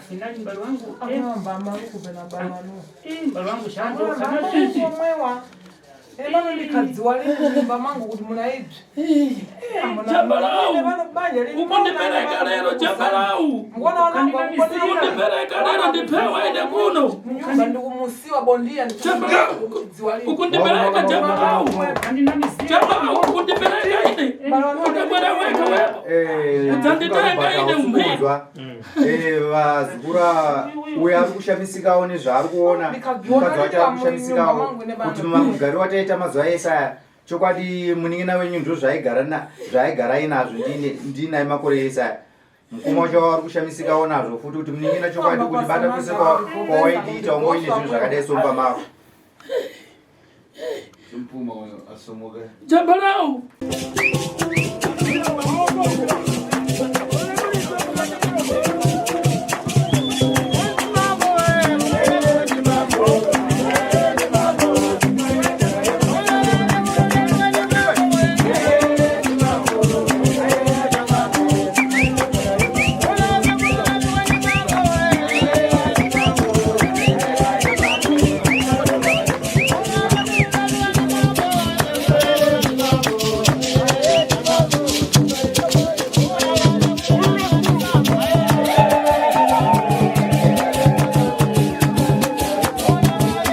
Finali mbali wangu. Mama kubena bamanu. Mbali wangu shando kana sisi. Mama ndikadziwa limba mangu kuti munaibvi. Jambalau. Ukundipeleka lero Jambalau. Ukundipeleka lero ndipewa ine kuno. Nyumba ndikumusiwa bondia Jambalau. Ukundipeleka Jambalau. Jambalau ukundipeleka ine. Ukabwera weka wepo. Utanditenga ine umphiwa. Vazigura uya kushamisigawo nezvaari kuona mukadzi wacho ari kushamisigawo kuti mugari wataita mazuva ese chokwadi munin'ina wenyu ndo zvaaigara inazvo ndinaye makore ese aya mukoma wacho wari kushamisikawo nazvo futi kuti munin'ina chokwadi kuti bata kwese kwawaidiita ungoine zvinhu zvakadai somba mavo Jambalau.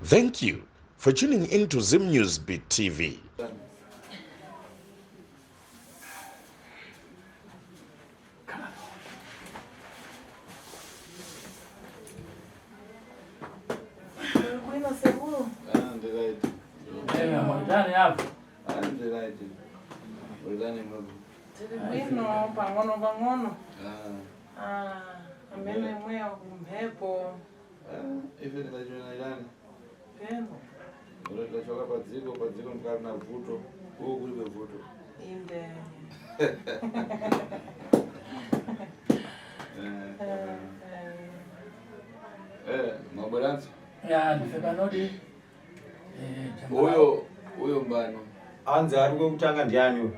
Thank you for tuning into Zim News Beat TV. Amene mweya kumhepo. Ife ndinachona ilani. Peno. Ule tunachoka padziko mkari na vuto. Huo kulibe vuto. Inde. Mabolansi. Ya ndifika nodi. Uyo mbano. anzi ari kwekutanga ndiani uyu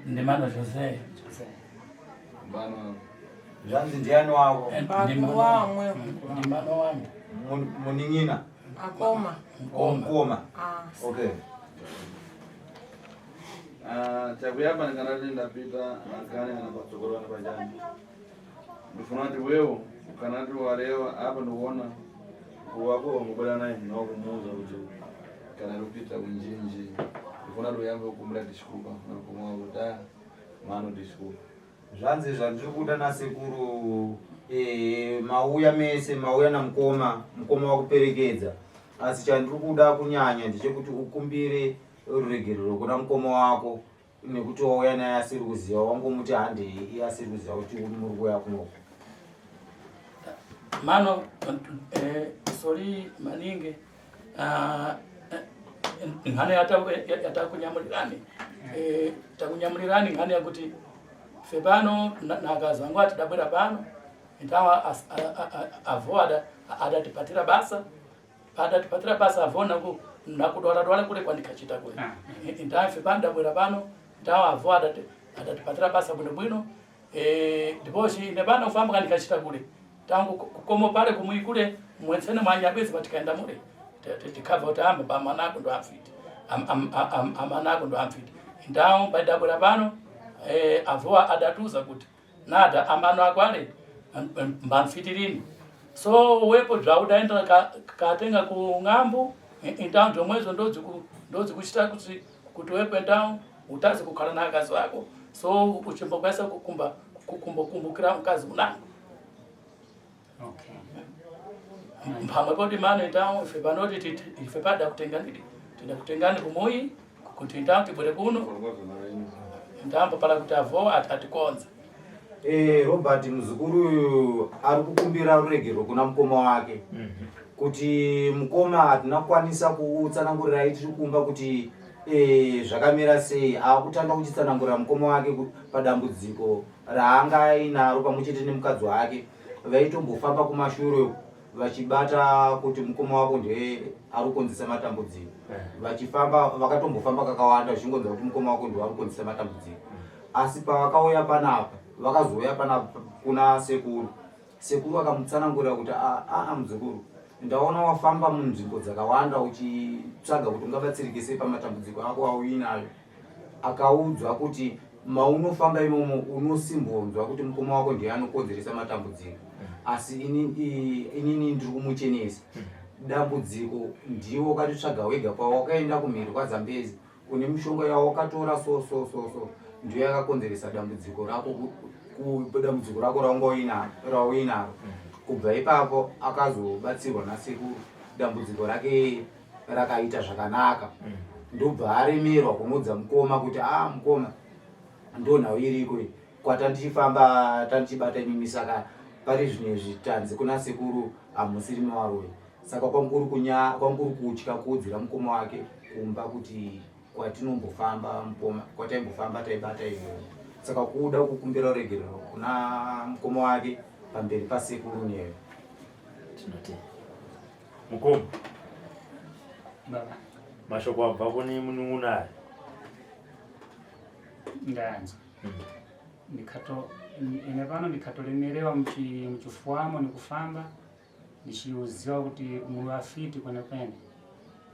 Ndimano Jose. Mbano. zvanzi ndiani wako Bako wamwe. Ndimano wangu. munin'ina Akoma. mukoma okay Chakuyapa nikanati ndapita nakane napatsogorwa napajani. Ndifuna kuti wewo ukanati warewa apa ndikuona wako wamubola naye nawakumuuza kuti kana rupita kunjinji ndifuna ruyambe kukumula tishikupa nakumwa kuti mano tishikupa zvanzi zvandiri kuda nasekuru mauya mese mauya namukoma wakuperekedza asi chandiri kuda kunyanya ndechekuti ukumbire ruregerero kuna mukoma wako nekuti wauya naye asiri kuziva wangomuti handei asiri kuziva kuti uri muruko yakunoko Mano sori maningi ngane yatakunyamulirani takunyamulirani ngane yakuti fe pano nakazangu ati dabwera pano ndawa avoda adatipatira basa avona nakudwala kule kwandikachita kule ndawa fe pano dabwera pano ndawa avoda adatipatira basa bwino ndiposhi nepano kufamba kandikachita kule tangu kukomo pale kumuikule mwensene mwanyabezi patikaenda mure tikava kuti amba bamanako ndo amfiti amanako ndo amfiti ndawo padabwera pano avoa adatuza kuti nada amano akwale mbamfitirini so wepo zvaudaenda katenga kung'ambo ndawo ndomwezo ndodzi kuchita kuti wepo ndawo utazi kukhala na akazi wako so uchimbokwaisa kukumbukira mkazi unango. Okay. Mphamwe poti mano ndawo ife panoti ife pada kutengani tinakutengani kumuyi kuti ndawo tibwere kuno ndamba pala kuti avo atikonza. Robert muzukuru ari kukumbira ruregerero kuna mukoma wake kuti mukoma hatina kukwanisa kuutsanangurira tiri kumba kuti zvakamira sei akutanga kuchitsanangurira mukoma wake padambudziko raanga ainaro pamwechete nemukadzi wake vaitombofamba kumashure vachibata kuti mukoma wako ndiye ari kukonzesa matambudziko vachifamba vakatombofamba kakawanda zvichingonza kuti mukoma wako ndiye ari kukonzesa matambudziko asi pavakauya panapa vakazouya panapa kuna sekuru sekuru akamutsanangurira kuti muzukuru, ndaona wafamba munzvimbo dzakawanda uchitsvaga kuti ungabatsirike sei pamatambudziko ako auinayo. Akaudzwa kuti maunofamba imomo unosimbonzwa kuti mukoma wako ndiye anokonzeresa matambudziko, asi inini ndiri kumuchenesa. Dambudziko ndiwo wakatitsvaga wega pawakaenda kumhiri kwaZambezi, une mishonga yawakatora so ndiyo yakakonzeresa dambudziko rako rauinaro. Kubva ipapo akazobatsirwa nasekuru, dambudziko rake rakaita zvakanaka. Ndobva aremerwa kunodza mukoma kuti mukoma ndonhau iriko kwatandichifamba tandichibata imimi, saka pari zvinezvi tanzi kuna sekuru hamusiri mawaroi. Saka kwanguri kutya kuudzira mukoma wake kumba kuti kwatinombofamba kwataimbofamba taibata iyoyo. Saka kuda kukumbira uregerero kuna mukoma wake pamberi pasekuru neyo. Tinoti mukoma baba mashoko abva kune munun'una ndanza ine pano ndikatolemerewa muchifuamo nikufamba ndichiuziwa kuti muli afiti kwenekwene.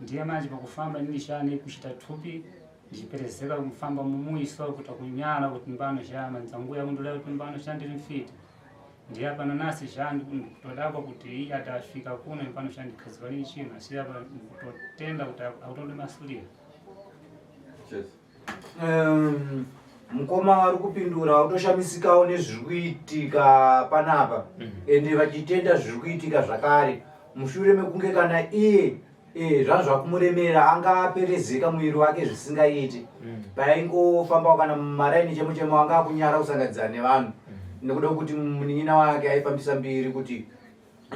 Ndiye manje pakufamba ndinishani kuchita thupi ndichiperezeka kumfamba mumuiso kuti kunyala kuti mbano chama nzanguya kundolea kuti mbano chandiri mfiti. Ndiye pano nasi chandi kutodakwa kuti iye atafika kuno mbano chandikhaziwa lini chino, asi apa kutotenda kuti autole masulira. Mukoma ari kupindura autoshamisikawo nezviri kuitika panapa, ende vachitenda zviri kuitika zvakare mushure mekunge kana iye zvazvakumuremera anga aperezeka mwiri wake zvisingaiti. Paingofamba kana mumaraini chemo anga akunyara kusangadzana nevanhu nekuda kuti munin'ina wake aifambisa mbiri kuti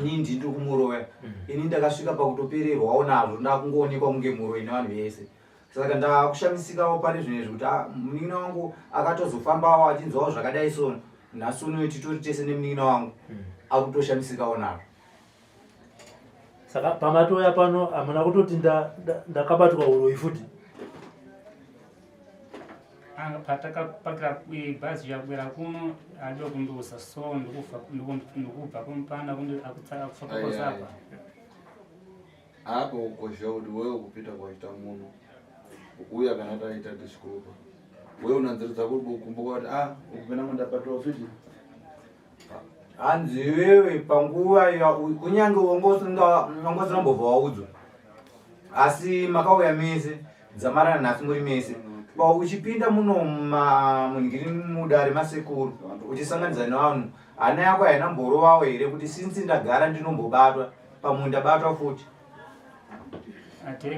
inini ndiri kumuroya, ini ndakasvika pakutopererwawo nazvo ndakungoonekwa kunge muroi nevanhu vese. Saka ndakushamisikawo pane zvinezvi kuti munin'ina wangu akatozofambawo achinzwawo zvakadai sono, nhasi uno titori tese nemunin'ina wangu akutoshamisikawo nazvo. Saka pamatoya pano hamuna kutoti ndakabatwa uroi futi? Patakapakira bhazi yakwera kuno adiwa kundusa, so ndikubva kumpanda akufakazapa apo ukosha kuti wewe kupita kwaita muno uya kana taita disikupa wewe unanziridza kuti ukumbuka kuti ukupena mundapatwa fiti hanzi wewe panguva kunyange wangosingambobva waudzwa, asi makauya mese dzamarana nhasi muri mese. Uchipinda muno mungiri muda remasekuru uchisanganidza nevanhu, hana yako haina mborowawo here kuti sinzi ndagara ndinombobatwa pamwe ndabatwa futi?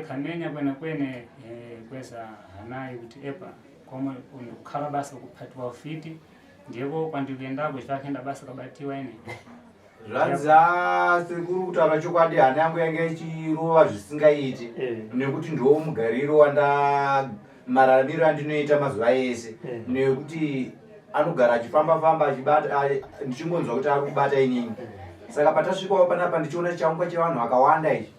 Kamenya kwene kweza hanayi kuti epa komwe kukhala basa kuphatwa ufiti ndiyeko kwandikuendako chakenda basa kabatiwa ine. Zvanzi sekuru kutaura chokwadi, hana yangu yange ichirova zvisingaiti nekuti ndiwo mugariro mararamiro andinoita mazuva ese, nekuti anogara achifamba-famba achibata, ndichingonzwa kuti ari kubata inini. Saka patasvikawo panapa ndichiona changwa chevanhu vakawanda ichi,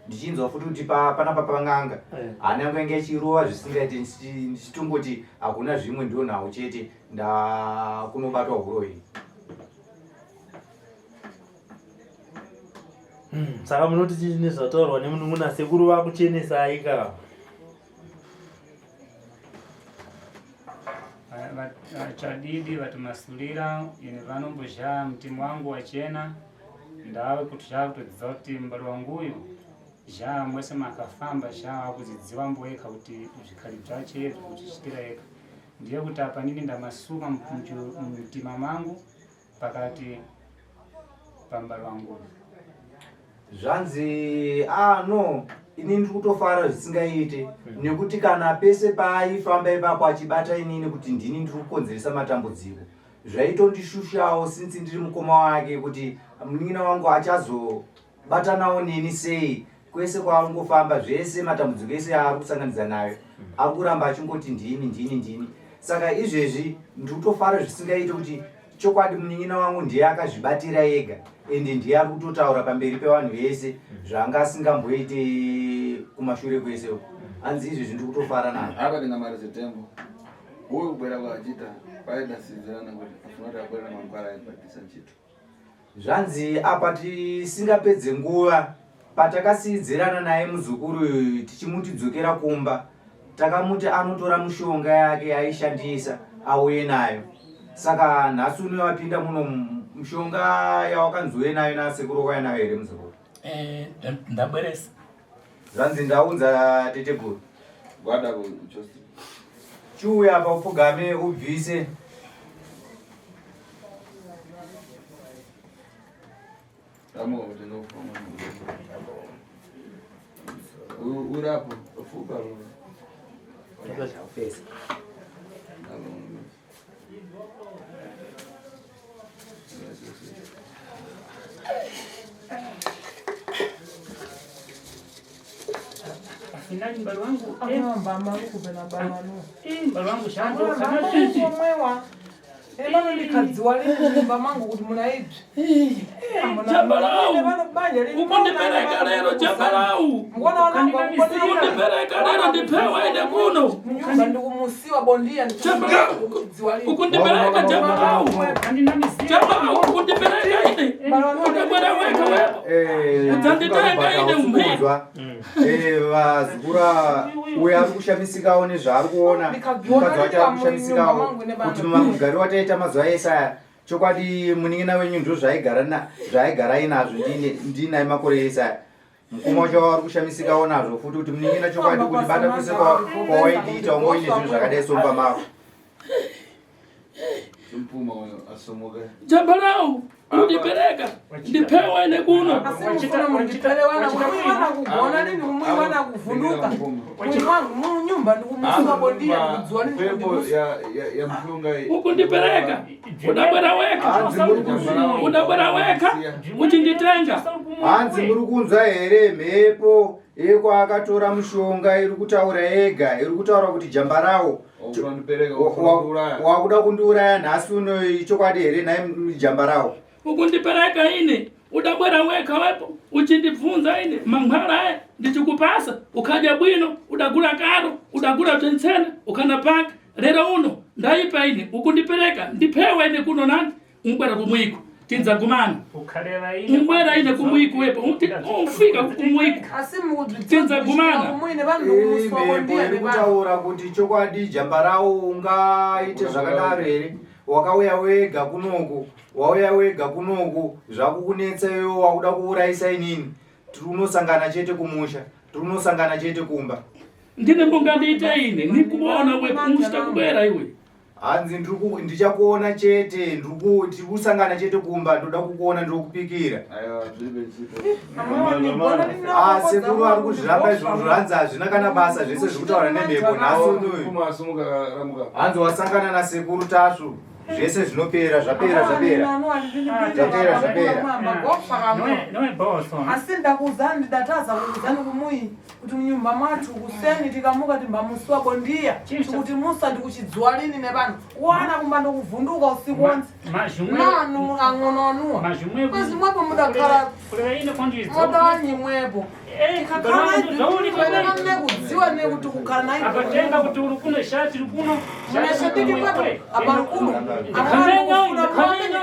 ndichinzwa futi kuti panapa pang'anga, hana yangu yange ichirova zvisingaiti, ndichitongoti hakuna zvimwe ndiwo nhau chete ndakunobatwa uroi. Saka munoti chini zvataurwa nemunun'una sekuru vakuchenesa aika? Chadidi vatimasulira ine vanombozha mtima wangu wachena ndawe kuti zvakutodziva kuti mbali wanguyu zha mwese makafamba zha akudzidziwa mboeka kuti zvikali zvacheezvo kuti chitira eka. Ndiye kuti apa nini ndamasuka mumtima mangu pakati pambali wanguyu. Zvanzi no ini ndiri kutofara zvisingaite, nekuti kana pese paaifamba ipapo achibata inini kuti ndini ndiri kukonzeresa matambudziko, zvaitondishushawo since ndiri mukoma wake kuti munin'ina wangu achazobatanawo neni sei. Kwese kwaangofamba zvese matambudziko ese aari kusanganidza nayo ari kuramba achingoti ndini. Saka izvezvi ndiri kutofara zvisingaite kuti chokwadi munin'ina wangu ndiye akazvibatira ega, ende ndiye ari kutotaura pamberi pevanhu vese zvanga asingamboite kumashure kwese. Hanzi izvezvi ndiri kutofara nazvo. apa ndingamarize tembo uyu kubwera kwaachita paida sizirana kuti afuna kuti abwera namangwara aibatisa nchito zvanzi apa tisingapedze nguva patakasidzirana naye muzukuru tichimutidzokera kumba takamuti anotora mushonga yake aishandisa auye nayo. Saka nhasi uno wapinda muno mushonga yawakanzouye nayo nasekuru kwaya nayo here muzukuru? Ndabweresa. Zvanzi ndaunza teteguru. Gwada kuchosi. Chiuya apa upfugame ubvise. Amo kutenga ufoma. Urapo ufuka ro. Face. Finali mbalo wangu mbama kupena bananu mbalo wangu shando mwewa elano likadziwa lini nyumba mangu kuti munaibvi Jambalau ukundipereka lero Jambalau ukundipereka lero ndipewa ine kuno nyumba ndikumusiwa bondia ukundipereka Jambalau Jambalau ukundipereka ine udabwera weka wepo udzanditenga ine mphizwa vazukura uyo ari kushamisikawo nezvaari kuona mukadzi wacho ari kushamisikawo kuti mugari wataita mazuva ese aya chokwadi munin'ina wenyu ndo zvaaigara inazvo ndinaye makore ese aya mukoma wacho wari kushamisikawo nazvo futi kuti munin'ina chokwadi kuti bata kwese kwawaitiita ungo ine zvinhu zvakadai somba mavo Mpuma asomoga. Jambalau undipereka ndipewa ine kuno asimufuna mundipelewana umwiwana kugona lini umwiwana kuvunduka nyumba ndikumusiwa bondia ndikudziwa lini Pepo ya mpunga ukundipereka udabwera weka uchinditenga hanzi muri kunzwa here mhepo yekwaakatora mushonga iri kutaura yega iri kutaura kuti Jambarau wakuda kundiuraya nhasi uno chokwadi here naye Jambarau ukundipereka ine udabwera weka wepo uchindibvunza ine mankhwala aya ndichikupasa ukaja bwino udagula karo udagula tentsena ukanapaka lero uno ndaipa ine ukundipereka ndipewa ine kuno nani umbwera kumwiko tinzagumana umbwera ine kumwiko wepo ufika kumwiko tinzagumana mhepo iri kutaura kuti chokwadi Jambarau ungaite zvakadaro here wakauya wega kunoku wauya wega kunoku zvakukunetsa iwe wakuda kuurayisa inini tirunosangana chete kumusha tirunosangana chete kumba ndine mbonga ndiite ine nikuona wepusta kubera iwe hanzi ndichakuona chete tirusangana chete kumba ndoda kukuona ndokupikira sekuru ari kuzviramba izvozvo hanzi hazvina kana basa zvese zvekutaura nemhepo nhasi unoyu hanzi wasangana nasekuru tasvu zvese zvinopera zvapera asi ndakuzani ndidataza kukuzani kumui kuti munyumba mwathu kuseni tikamuka timbamusiwa bondia kuti musati kuchidziwa lini nevanhu wana kumba ndokuvhunduka usiku wonse nanu ang'onoanuwa kwezi mwepo mudakhala modawanyi mwepo kudziwa nekuti kukhala apatenga kuti uri kuno shati uri kuno munashatiki mwepo abankulu wamenyena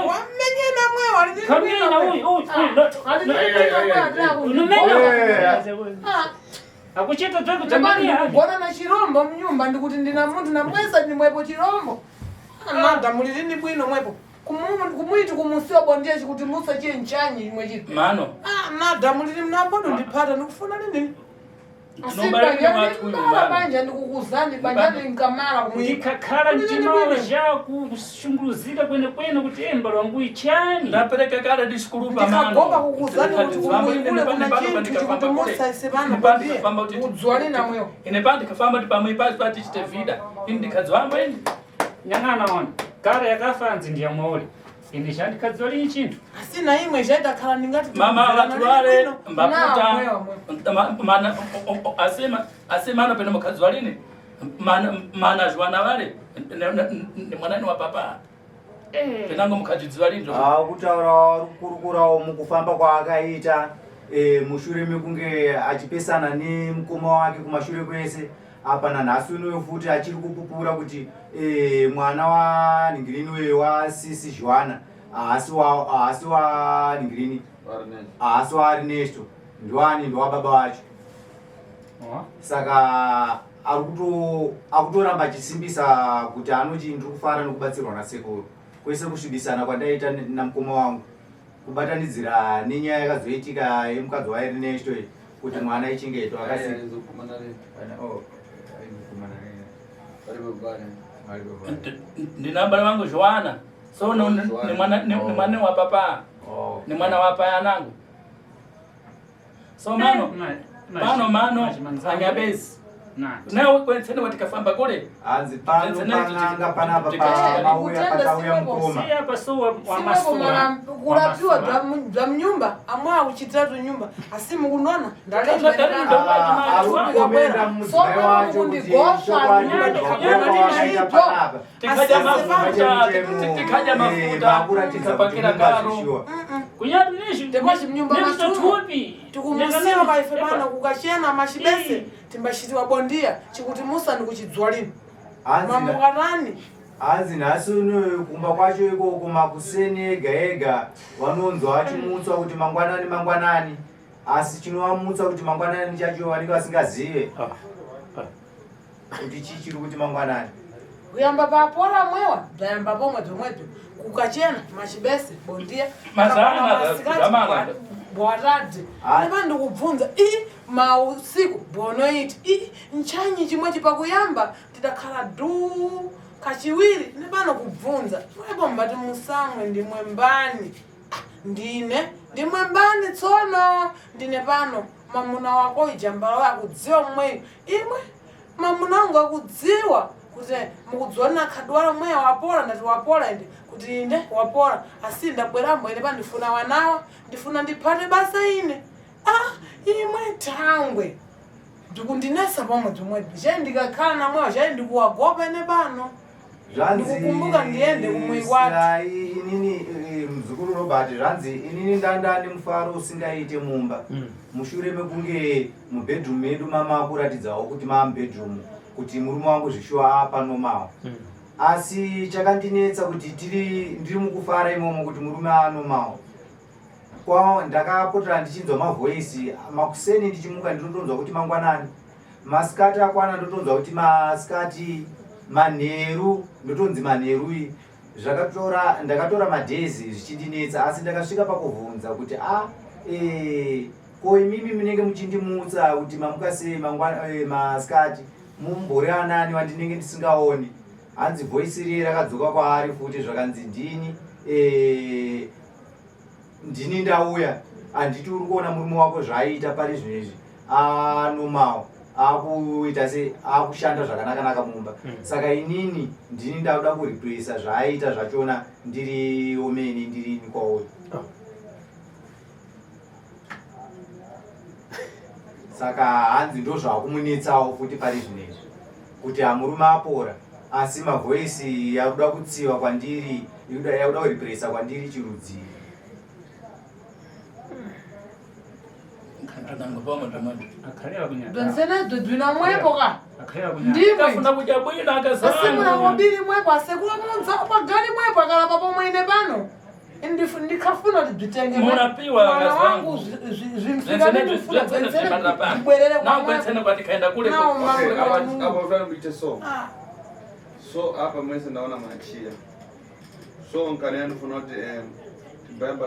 akuchita twe kugona na chirombo mnyumba ndikuti ndina muntu namwesa ndimwepo chirombo nada muli lini bwino mwepo kumuiti kumusiwa bondia chikuti musa chiye nchanyi imwe chiti mano nada muli lini mnapondo ndipata ndikufuna lini banja ndikukuzani banja ndinkamala kumikakhala mtimawo zhaku kushunguruzika kwene kuti mbalo wangu ichani ndapereka kale disikurupa mano ndikagoba kukuzani kuti kumwikule kuna chintu chikuti musa isebana bondia udzwali na mwewo ine pandi kafamba tipamwe pati chite vida ini ndikadzwamba ini nyang'ana ona kare yakafanzi ndiya mwauli ine shandikadzwa lini chintu asina imwe zvaidakhala ndingati mama vatware mbaputa mana asema anopenda mukadzwa lini mana zwana vale mwanani wa papa penango mukadzidziwa lini kutaura kurukurawo mukufamba kwaakaita mushure mekunge achipesana nemukoma wake kumashure kwese apa nanhasi unoyo futi achiri kupupura kuti mwana wanhingirini weye wasisi Joana haasi waringrini, haasi waernesto, ndiwani ndowababa wacho. Saka akutoramba achisimbisa kuti anoti ndiri kufara nekubatsirwa nasekuru, kwese kusvibisana kwandaita namukoma wangu, kubatanidzira nenyaya yakazoitika yemukadzi waernesto kuti mwana ichengetwa ndina bale wangu Joana, so ni mwana wa papa, ni mwana wa paya nangu, so mano anyabezi nawe kwensene watikafamba kule anzi pano pananga panapa pakauya mukoma hapa so wa masura kulapiwa dwa mnyumba amwa uchitatu nyumba asimu kunona akukomenda mudzimai wacho kuti tikaja mafuta tikapakira karo tepashi mnyumba matupi tukumusiwa kaife bana kukachena mashibese timbashitiwa bondia chikuti musa ndikuchidzwa lini mamukarani anzi nhasi uno kumba kwacho ikoko makuseni ega ega vanonzwa achimutswa kuti mangwanani, asi chinovamutsa kuti mangwanani chacho vanenge vasingazive kuti chichiri kuti mangwanani. kuyamba papora mwewa bzayamba pomwe bzomwedzo kukachena machibese bondia bwaradhi nepa ndikubvunza mausiku bwonoiti nchanyi chimwechi pakuyamba tidakhala du kachiwiri nepano kubvunza mwepo mbati musamwe ndimwe mbani ndimwe mbani tsono ndine pano mamuna wako ijambala wakudziwa mweyo imwe mamuna wangu akudziwa kuti mukudziwana khadwala mweya wapola ndati wapola ende kuti inde wapola asi ndabwerambo ine pandifuna wanawa ndifuna ndiphate basa ine imwe thangwe ndikundinesa pomwe dzomwedzo chayi ndikakhala namwewa chayi ndikuwagopa ine pano ndikukumbuka ndiende kumwe watu inini mzukuru Robert zvanzi inini ndandani mufaro usingaite mumba mushure mekunge mubedroom medu mamakuratidzawo kuti mamubedroom kuti murume wangu zvishuwa panomawo asi chakandinetsa kuti ndiri mukufara imomo kuti murume anomawo kwao ndakapotera ndichinzwa mavhoisi makuseni ndichimuka ndinotonzwa kuti mangwanani, masikati akwana ndotonzwa kuti masikati manheru ndotonzi manheru ndakatora madhezi zvichindinetsa, asi ndakasvika pakubvunza kuti ko imimi munenge muchindimutsa kuti mamuka sei masikati mumbori anani wandinenge ndisingaoni. Hanzi voisi riye rakadzoka kwaari futi zvakanzi ndini ndauya handiti uri kuona murume wako zvaaita pari zvinezvi anomawo akuita se akushanda zvakanaka mumba, saka inini ndini ndauda kuripresa zvaaita zvachona ndiri omeni ndirini kwauri. Saka hanzi ndo zvakumunetsawo futi pari zvinezvi kuti murume apora, asi mavhoisi yakuda kutsiva kwandiri yakuda kuripresa kwandiri chirudziro. Dwena mwepo ka ndimwe kuja bwino asimuna mobili mwepo asekula munza magali mwepo akalapa pomwe ine pano ndikafuna kuti bzitenge mwana wangu zvimfikabwerere so apa mwese ndaona machia so nkani anofuna kuti timbamba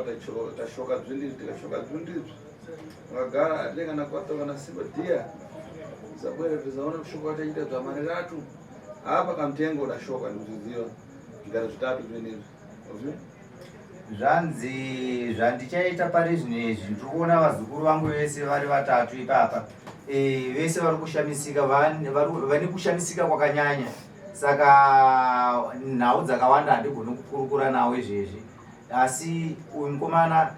tashoka bzindizvi tikashoka bzindizvi vakagara atenga nakwatoka nasimba dia zabwera tizaona kushoka wataita zvamareratu apa kamtengo udashoka ndikuziziva zvigaro zvitatu zvinezvi zvanzi zvandichaita pari zvinezvi ndikuona vazukuru vangu vese vari vatatu ipapa vese vari kushamisika vane kushamisika kwakanyanya, saka nhau dzakawanda handigoni kukurukura nawo izvezvi, asi uyu mukomana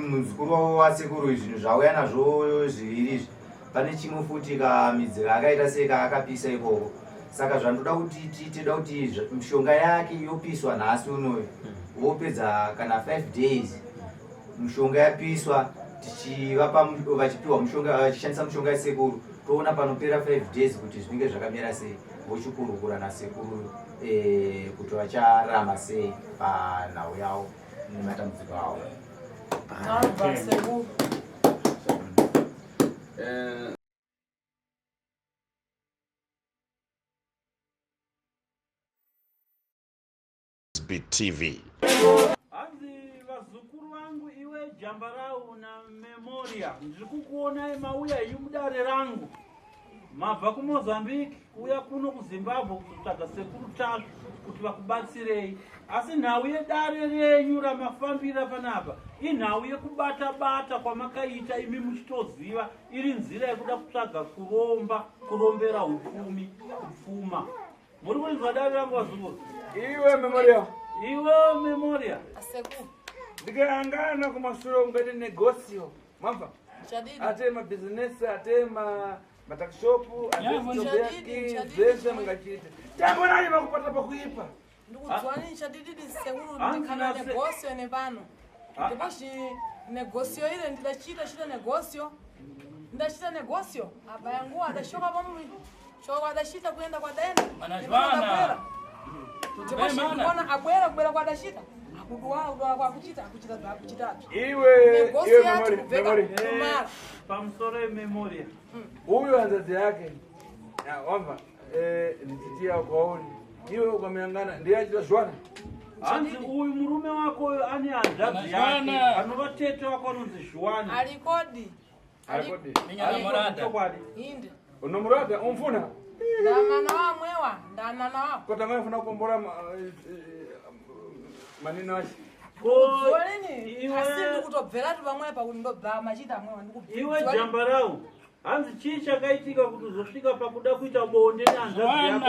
muzukuru wavo wasekuru zvinhu zvauya nazvo zviviri izvi pane chimwe futi kamidzi kaakaita seka akapisa ikoko, saka zvandoda kuti titoda kuti mishonga yake yopiswa nhasi unoyu vopedza kana 5 days mishonga yapiswa vachipiwa mushonga vachishandisa mushonga yasekuru, toona panopera 5 days kuti zvinenge zvakamira sei, vochikurukura nasekuru kuti vacharama sei panhau yavo. nematambudziko awo. Namba sekuru. TV. Hanzi vazukuru vangu iwe Jambarau na Memoria, ndikukuona mauya yumudare rangu mabva kuMozambique uya kuno kuZimbabwe kutsvaga sekuru tasvo kuti vakubatsirei, asi nhau yedare renyu ramafambira panapa inhau yekubata-bata kwamakaita imi muchitoziva iri nzira yekuda kutsvaga kurombera upfumi kupfuma. Muri kuinzwa dare rangu vazukuru? Iwe Memoria. Iwe Memoria. Sekuru. Ndikayangana kumashure ungati negosio. Mwamva? Chadidi. Ate mabusiness, ate matakishopu, ate stobeki, zese mungachite. Tangu nani makupata pakuipa? Ndikudzwani chadidi sekuru ndikana negosio nepano. Ndikoshi negosio ile ndidachita negosio. Ndachita negosio. Aba yangu adashoka pamwe. Shoka adashita kuenda kwa daenda. Manajwana. Ndikona abwera kwa adashita. Kudwala kwa kuchita za kuchitatu. Iwe Memoria. Pamsore Memoria. Huyu anzazi yake. Wamba nititia kwaoni. Iwe ukameangana ndiye achita Jwana. Hanzi uyu murume wako ani anzazi yake. Anovatete wako anonzi Jwana. Alikodi. Minyana morada. Inde. Unomurada umfuna? Ndamana wa mwewa, ndanana wa. Kota mwe funa kumbora maneno achi. Kudzwani asi ndikutobvera tu pamwe pa kuti ndobva machita mwewa ndikubvira. Iwe Jambarau. Hanzi chii chakaitika kuti uzosvika pakuda kuita bonde nehanzvadzi yako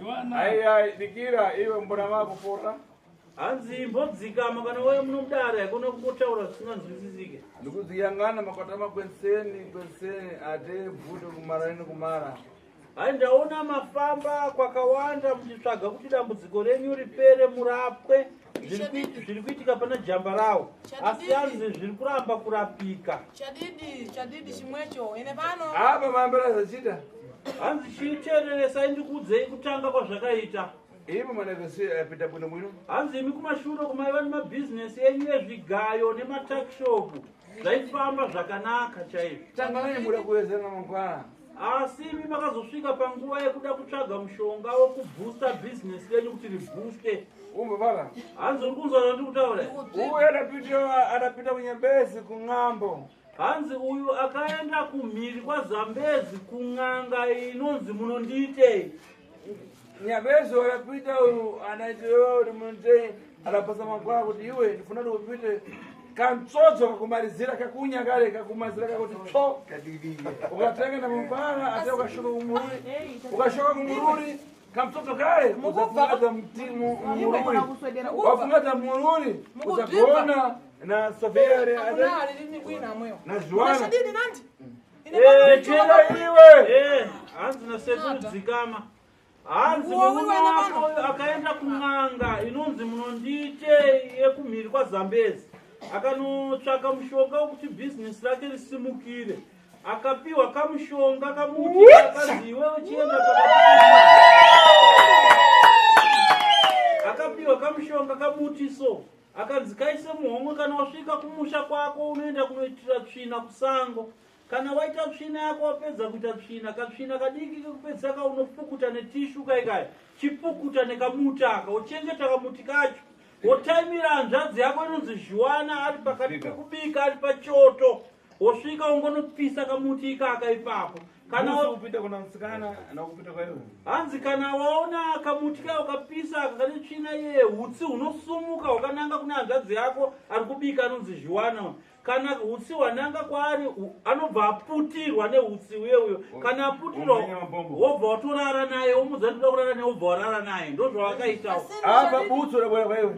Jwana. Ai dikira iwe mbona wako pora. Hanzi imbodzikama kana wewe munomudara yakona kumbotaura zvisinganzwisisike. Ndikuziyangana makota makwenseni ate bvuto kumara. Hai ndaona mafamba kwakawanda muchitsvaga kuti dambudziko renyu ripere murapwe. Zviri kuitika pana Jambarau. Asi hanzi zviri kuramba kurapika. Chadidi chimwecho ene pano. Apa mambera zachita. Hanzi chitereresa ndikudzei kutanga kwazvakaita. Ipo manegosio yapita bwino bwino. Hanzi imi kumashure kumaiva nemabizinesi enyu ezvigayo nematakishopu zvaifamba zvakanaka chaizvo. Tangani muda kuwezera mangwana. Asi imi makazosvika panguva yekuda kutsvaga mushonga wekuboosta bizinesi renyu kuti ribooste. Umbapara. Hanzi uri kunzwa zvandikutaura? Uyu adapita kunyembezi kung'ambo. Hanzi uyu akaenda kumhiri kwaZambezi kun'anga inonzi munondiitei. Nyambezi adapita uyu anaitewa uri munotei adapasa magwara kuti iwe ndifuna kupite kamtsotso kakumalizira kakunya kale kakumalizira kakuti tso ukatenga na mambara ate ukashoka kumururi kamtsotso kale uzafungata mtimu mururi wafungata mururi uzagona na sofiare ade na Jwana chela iwe hanzi nasekuru dzikama. Hanzi murume wako akaenda kun'anga inonzi munondiite yekumhiri kwaZambezi akanotsvaka mushonga wekuti bhizinesi rake risimukire, akapiwa kamushonga kamuti akazi iwe uchienda akapiwa kamushonga kamuti so akanzi kaise muhomwe kana wasvika kumusha kwako unoenda kunoitira tsvina kusango. Kana waita tsvina yako wapedza kuita tsvina, katsvina kadiki kekupedzaka unopukuta netishu kaikai, chipukuta nekamuti aka, wochengeta kamuti kacho, wotaimira hanzvadzi yako inonzi Jwana ari pakati pekubika ari pachoto, wosvika ungonopisa kamuti ikaka ipapo. Kana upita kuna msikana na kupita kwa hiyo. Hanzi kana waona kamuti kao kapisa akakane tsvina iye hutsi hunosumuka wakananga kuna hanzvadzi yako ari kubika anonzi Jwana. Kana hutsi wananga kwaari anobva aputirwa nehutsi uyo. Kana aputirwa wobva watorara naye, womudza ndoda kurara naye wobva warara naye. Ndozvawakaitawo. Apa butsu rabwera kwa hiyo.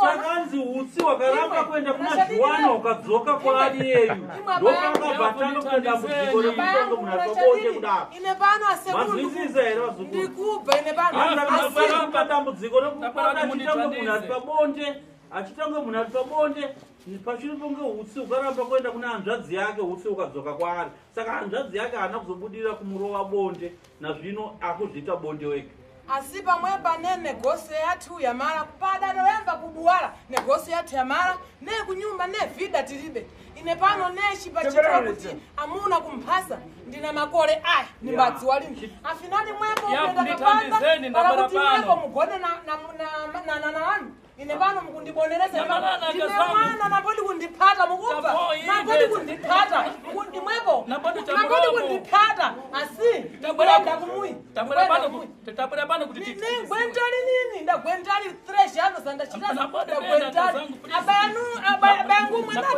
Saka hanzi hutsi wakaramba kuenda kuna Jwana ukadzoka kwaari iyeyu. Ndopakabvatanga kuenda mudziko remutongo munatobonde kudaro. Ine pano asekuru. Mazvisiza here vazukuru. Ndikubva ine pano. Hanzi dambudziko rekubata achitange munhu ari pabonde. Achitange munhu ari pabonde. Pashiri ponge hutsi ukaramba kuenda kuna hanzvadzi yake, hutsi ukadzoka kwaari. Saka hanzvadzi yake haana kuzobudira kumurova bonde, nazvino akuzviita bonde wega. asipa mweba ne negose yathu yamala pada noyamba kubuwala negose yathu yamala ne kunyumba ne vida tilibe ine pano neshi pachitwa kuti amuna kumphasa ndina makole aya ni mbadzi walini afinali mwepo kwenda kapanda para kuti mwepo mugone na wanu ine pano mukundibonereza ine mwana napodi kundipata mukumva napodi kundipata mwepo napodi kundipata asi ndabwera kumui tabwera pano kuti ni gwentali nini ndagwentali thresh ano sandachita ndagwentali abayangu mwana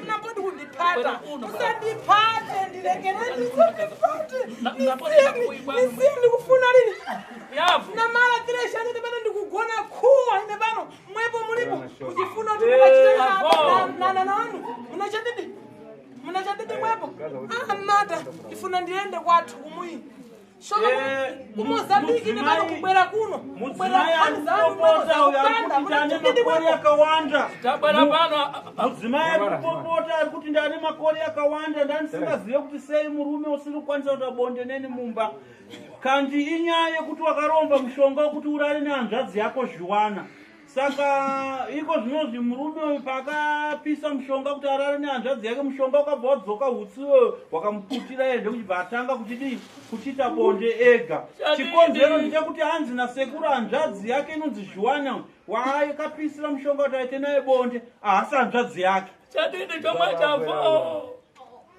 napodi kundipata usandipate ndilekereni nisini kufuna lini na mara thresh ano ndibana ndikugona kuwa ine pano mwepo mulipo kujifuna kuti mukachita na wanu munachadidi mwepo mata ifuna ndiende kwathu kumui shoka kumozambiki ne bano kubwera kuno kubwera makori akawanda tabwera pano mudzimai kupopota ari kuti ndane makori akawanda ndanisingazive kuti sei murume usiri kukwanisa kuti abonde neni mumba kandi inyaya yekuti wakaromba mushonga wekuti urare nehanzvadzi yako Zhuwana saka iko zvinozvi murume uyu pakapisa mushonga kuti arare nehanzvadzi yake mushonga wakabva wadzoka hutsiwe wakamuputira ende kuchibva atanga kuchita bonde ega chikonzero ndechekuti hanzi nasekuru hanzvadzi yake inonzi Zhuwana waakapisira mushonga kuti aite naye bonde haasi hanzvadzi yake chadini chomwe chavo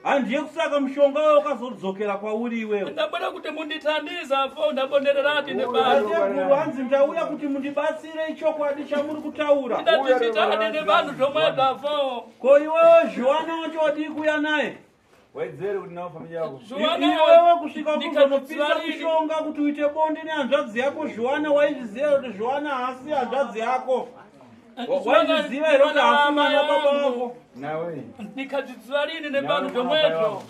handiye kusaka mushonga wayo ukazodzokera kwauri iwewe ndabwera kuti mundithandiza fo ndabondererati nebantu hanzi ndauya kuti mundibatsire ichokwadi chamuri kutaura ndatichitani nevanhu zomwega fo ko iwewe Zhuwana wacho wadi kuya naye waidzere kuti nawo familia yako iwewe kusvika kuzonopisa mushonga kuti uite bonde nehanzvadzi yako Zhuwana waizviziva kuti Zhuwana haasi hanzvadzi yako waizviziva here kuti haasi mwana wababa wako nawe ndikadzidzira lini nevanhu zomwezvo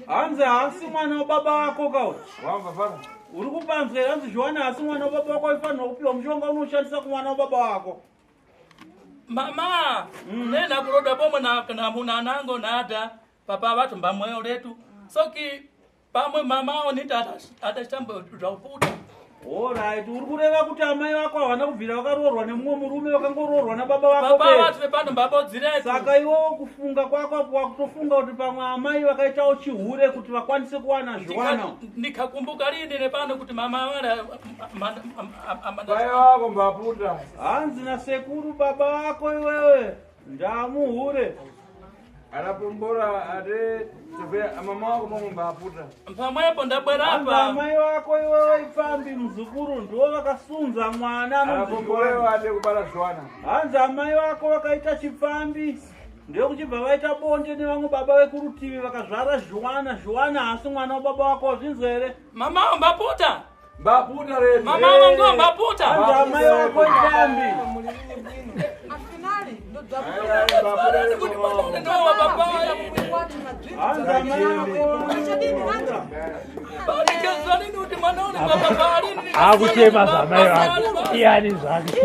hanzi haasi mwana wababa wako kauti wamba fana uri kupanzwa here hanzi Zhuwana haasi mwana wababa wako aifanirwa kupiwa mushonga unoshandisa kumwana wababa wako mama nena kuroda pomwe na munanango nada papa vatu mbamweyo letu soki pamwe mamao niti atachitamba zvauputa Alright, uri kureva kuti amai vako havana kubvira vakaroorwa nemumwe murume vakangoroorwa nababa vako baba vatu vepano mbabodziretu saka iwewo kufunga kwako wakutofunga kuti pamwe amai vakaitawo chihure kuti vakwanise kuwana Zhuwana ndikakumbuka lini nepano kuti mama wala pai wako mbaputa hanzi nasekuru baba vako iwewe ndamuhure anapombora ate mama wako momwe mbaputa pamwepo ndabwera apa amai vako iwewe ipfambi muzukuru ndiwo vakasunza mwana anapomborewa ate kubara Zhuwana hanzi amai vako vakaita chipfambi ndiyo kuchibva vaita bonde nevamwe baba vekurutivi vakazvara Zhuwana haasi mwana wababa wako wazvinzwa here mama mbaputa retu mama wangu mbaputa hanzi amai vako ipfambi afinali akuchema zamai vako iyani zvake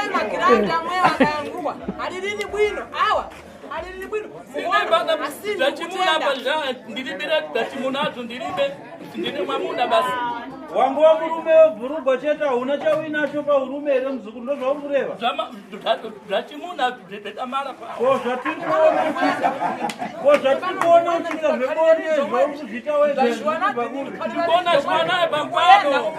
amwe giranda amwe akayanguwa alilini bwino awa alilini bwino zvachimunapa ndilibire zvachimunadzo ndilibe ndine mwamuna basi wangu wamurume webhurugwa chete hauna chauinacho paurume here muzukuru ndozvaurikureva zvachimuna zvedamara ko zvatiri kuona uchita zvebonde zvaurikuzvita kuona zvanaye pambano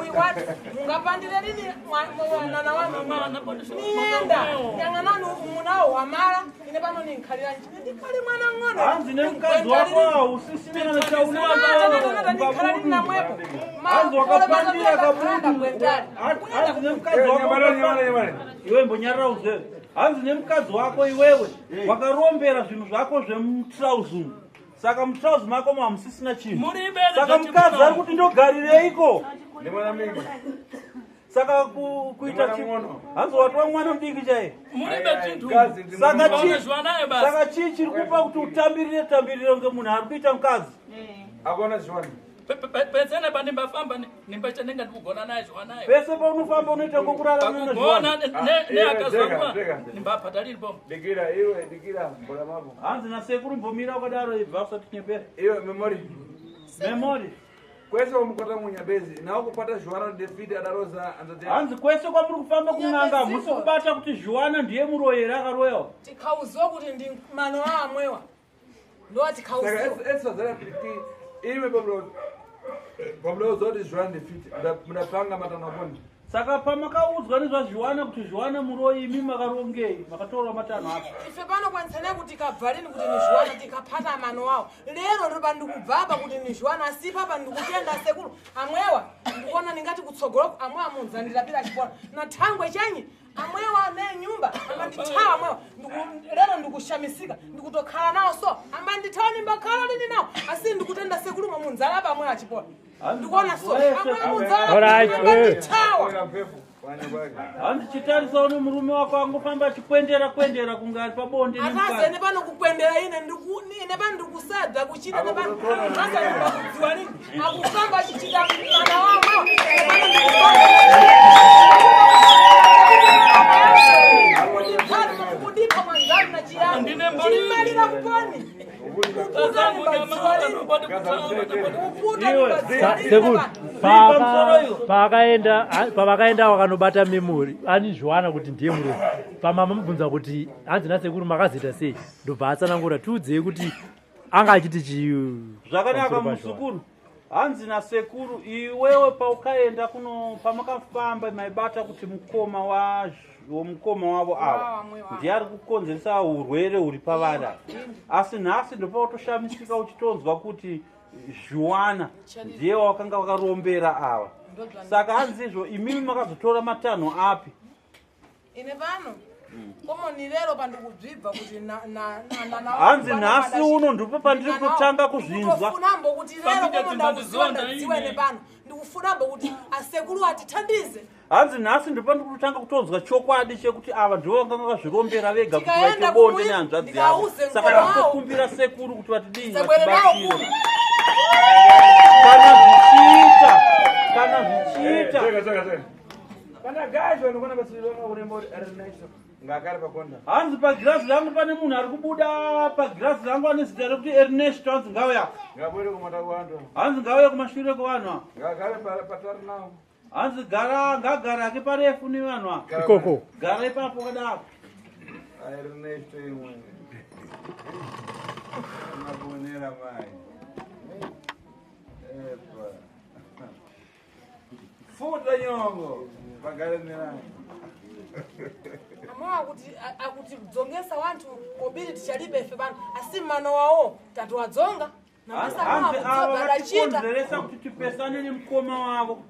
mungapandire lini mwana wanu nienda yanganani umunawo wamala ine pano ninkhalira ndikali mwana ng'ono hanzi nemukadzi wako hausisina chaunacho hanzi wakapandira kabudu hanzi nemukadzi wako iwe mbonyarira uzewe hanzi nemukadzi wako iwewe wakarombera zvinhu zvako zvemutrauzi saka mutrauzi mako hamusisina chinhu saka mukadzi ari kuti ndogarireiko saka kuita hanzi watova mwana mudiki chaiye saka chii chiri kupa kuti utambirire kunge munhu ari kuita mukadzi akona Zhuwana pesene pandimbafamba nimbaita ndinga ndikugona naye Zhuwanayo pese paunofamba unoita ngokurarama kugona neakazvangwa nimbaphataliri pomwe dikira mbola mako hanzi nasekuru mbomira wakadaro ibva usati nyepera iwe memory kwese wamukota munyabezi nawo kupata Joana David adaroza andate hanzi kwese kwamuri kufamba kunanga musi kubata kuti Joana ndiye muroyera akaroyewa tikauziwa kuti ndi mano amwewa ndo tikauziwa esazara kuti ime Pablo zoti Joana David mudapanga matana kondi saka pamakaudzwa nezva Joana kuti Joana muroyi imi makarongei makatora matano apa ife pano kwansana kuti kabvaleni kuti ni Joana tikapata mano wawo lero ndoba ndikubvapa kuti ni Joana asi papa ndikutenda sekulu amwewa ndikuona ningati kutsogolo amwewa munzandira chipona na thangwe chanyi amwewa ne nyumba amandithawa amwewa lero ndikushamisika ndikutokhala nawo so amandithawa nimbakhala lini nawo asi ndikutenda sekulu munzala pa amwewa chipona ndikuona so amwewa munzala amandithawa hanzi chitarisa uno murume wako angofamba achikwendera kunga ari pabonde atazene pano kukwendera ine pano ndikusadza kuchita nepano asakudziwa nini akufamba achichita mwana wamo kudipa mwanzani na chiyani chimalira kuponi pavakaenda vakanobata memori ani Joana kuti ndiye muroyi pamama mubvunza kuti hanzi nasekuru makazita sei ndobva atsanangura tiudzei kuti anga achiti chii zvakanaka musukuru hanzi nasekuru iwewe paukaenda kuno pamakafamba maibata kuti mukoma wavo ava ndiye ari kukonzeresa urwere huri pavari asi nhasi ndopautoshamisika uchitonzwa kuti Joana ndiye wakanga wakarombera ava saka hanzi izvo imimi makazotora matanho api ine pano komoni lero pandikubvibva kuti hanzi nhasi uno ndipo pandiri kutanga kuzvinzwa ndikufunambo kuti lero komondauziwa ine pano ndikufunambo kuti asekulu atithandize hanzi nhasi ndipo ndiri kutanga kutonzwa chokwadi chekuti ava ndivo vanga vakazvirombera vega kuti vaite bonde nehanzvadzi yavo saka ndatokumbira sekuru kuti vatidii vatibatsire kana zvichiita kana gaizwa ndikona basirona urembo Ernesto ngakari pakonda hanzi pagirazi rangu pane munhu ari kubuda pagirazi rangu ane zita rekuti Ernesto hanzi ngauya ngabwere kumata kuvantu hanzi ngauya kumashure kuvanhu ngagare patari nawo hanzi ngagara ake parefu nevanhu ikoko gara ipapo kadaro Ernesto imwe mabonera mai epa futa nyongo pagare nirani amwa akuti kudzongesa wanthu kobiri tichalibe ife pano asi mano wawo tatiwadzonga hanzi ava vatikonzeresa kuti tipesane nemukoma wavo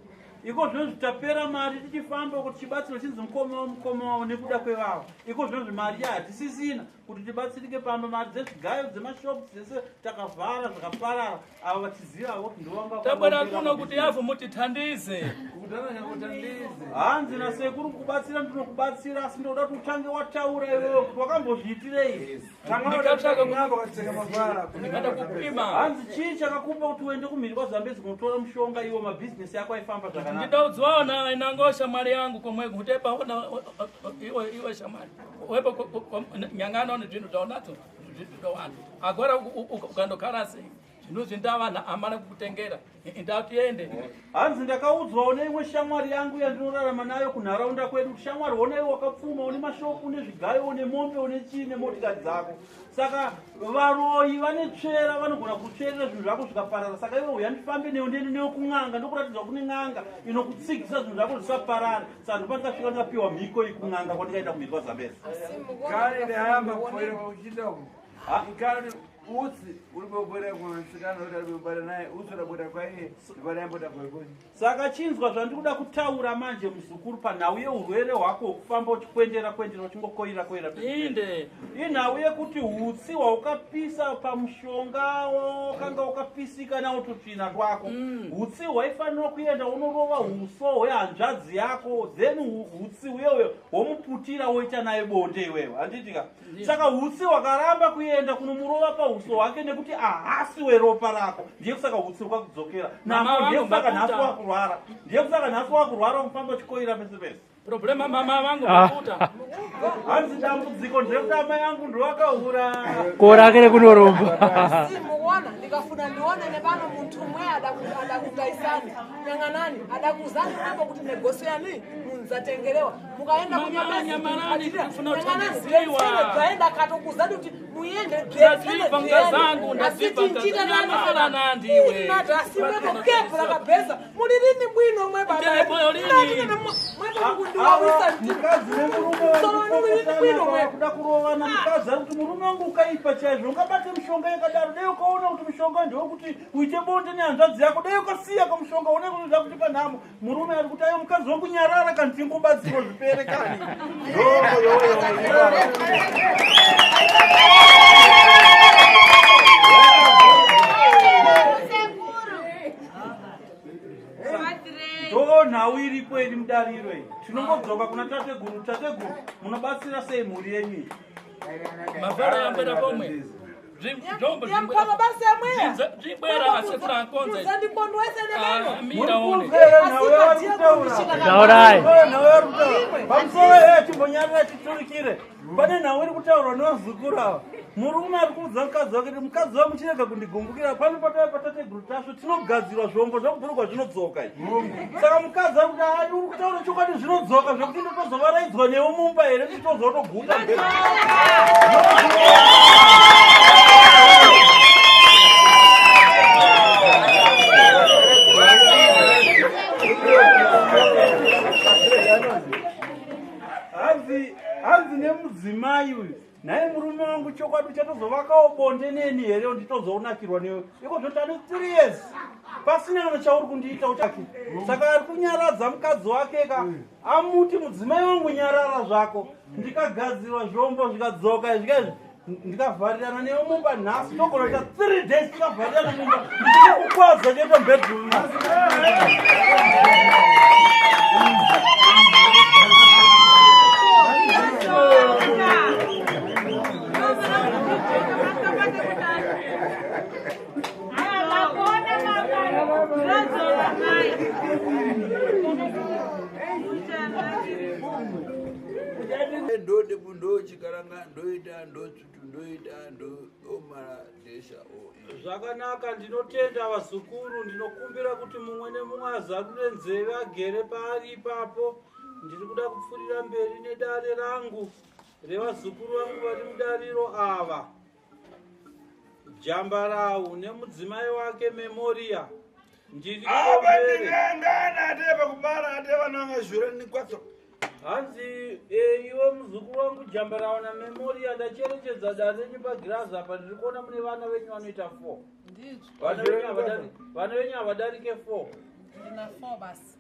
iko zvino zvitapera mari tichifamba kuti chibatsiro chinzi mukoma wavo nekuda kwevavo iko zvino zvimari hatisisina kuti tibatsirike pamba mari dzezvigayo dzemashopu dzese takavhara zvakaparara ava vachizivavo kuti tabwera kuno kuti yavho mutithandize hanzi nasekuru kubatsira ndinokubatsira asi ndoda kuti utange wataura iwewe kuti wakambozviitirei ndingada kupima hanzi chii chakakupa kuti uende kumhiri kwaZambezi kunotora mushonga iwo mabhizinesi yako aifamba zvakanaka ndidaudzwaona inango shamwari yangu komwe kuti paona iwe shamwari wepo nyangano nezvinhu zvaonadzo zvitowanda agora ukandogara sei zvinhu zvindavana amana kukutengera ndatiende hanzi ndakaudzwa neimwe shamwari yangu yandinorarama nayo kunharaunda kwedu kuti shamwari honaiwo wakapfuma une mashopu une zvigayo une mombe une chii nemotikari dzako saka varoyi vane tsvera vanogona kutsverera zvinhu zvako zvikaparara saka iwe uyandifambe newo ndiende newo kun'anga ndokuratidzwa kune n'anga inokutsigisa zvinhu zvako zvisaparare saka ndopandikasvika ndikapiwa mhiko ikun'anga kwandikaenda kumhiri kwaZambezi kani ndihamba kufoira kwakuchitako ikani utsi ulipobwera kumsikana kuti alipobara naye utsi udabwera kwaiye ibara yambota kwaikoni saka chinzwa zvandikuda kutaura manje muzukuru panhau yeurwere hwako hwekufamba uchikwendera uchingokoira inde inhau yekuti utsi hwaukapisa pamushonga wakanga ukapisika nawo tutsvina twako utsi hwaifanira kuenda unorova huso hwehanzvadzi yako then utsi uyewe womuputira woita naye bonde iwewe handitika saka utsi hwakaramba kuenda kunomurova pauso hwake nekuti ahasi weropa rako ndiye kusaka utsi hwakakudzokera namo ndiye kusaka nhasi wakurwara kufamba uchikoira pese pese problema mama vangu mafuta hanzi dambudziko nderekuti amai angu ndowakahura kora kere kunoromba wana ndikafuna ndione nepano munthu umwe adakutaisani nyang'anani adakuzani hapo kuti negosiyani munzatengelewa mukaenda kunyamazaenda katokuzani kuti muyende asiwekokepula kabheza mulilini bwino mwe kuda kurovana mukazi ari kuti murume wangu ukaipa chaizvo ungabate mishonga yakadaro dai ukaona kuti mishonga ndewokuti uite bonde nehanzvadzi yako dai ukasiya kamushonga une kunoda kuti panhamo murume ari kuti ayo mukadzi wangu nyarara kani tingobatsirwa zvipere kani nhau iripo iri mudariro iyi tinongodzoka kuna tateguru munobatsira sei mhuri yenyu mavhara yambera pomwe chimbonyarira chiturikire pane nhau iri kutaurwa nevazukuru ava murume ari kuudza mukadzi wake kuti mukadzi wangu chirega kundigumbukira pano patava patateguru tasvo tinogadzirwa zvombo zvokubhurukwa zvinodzoka saka mukadzi ari kuti hai uri kutaura chokwadi zvinodzoka zvokuti ndotozovaraidzwa newo mumba here titozotoguta hanzi nemudzimai uyu naye murume wangu chokwadi uchatozovakawo bonde neni here nditozoonakirwa newe iko zvotane 3 years pasina kana chauri kundiita uchake saka ari kunyaradza mukadzi wake ka amuti mudzimai wangu nyarara zvako ndikagadzirwa zvombo zvikadzoka zvikazvi ndikavharirana newe mumba nhasi togona kuita 3 days tikavharirana mumba ndikukwadza cheto bedroom ndode bundo chikaranga ndoita ndotsvutu ndoita ndomara desha zvakanaka ndinotenda vazukuru ndinokumbira kuti mumwe nemumwe azarure nzeve agere paari ipapo ndiri kuda kupfurira mberi nedare rangu revazukuru vangu vari mudariro ava Jambarau nemudzimai wake Memoria ndiri kumbere atepa kubara ateva nangazvura nikwatso hanzi iwe muzukuru wangu Jambarau na Memoria ndacherechedza dare nepagirazi apa ndiri kuona mune vana venyu vanoita 4 vana venyu havadarike 4 ndina 4 basi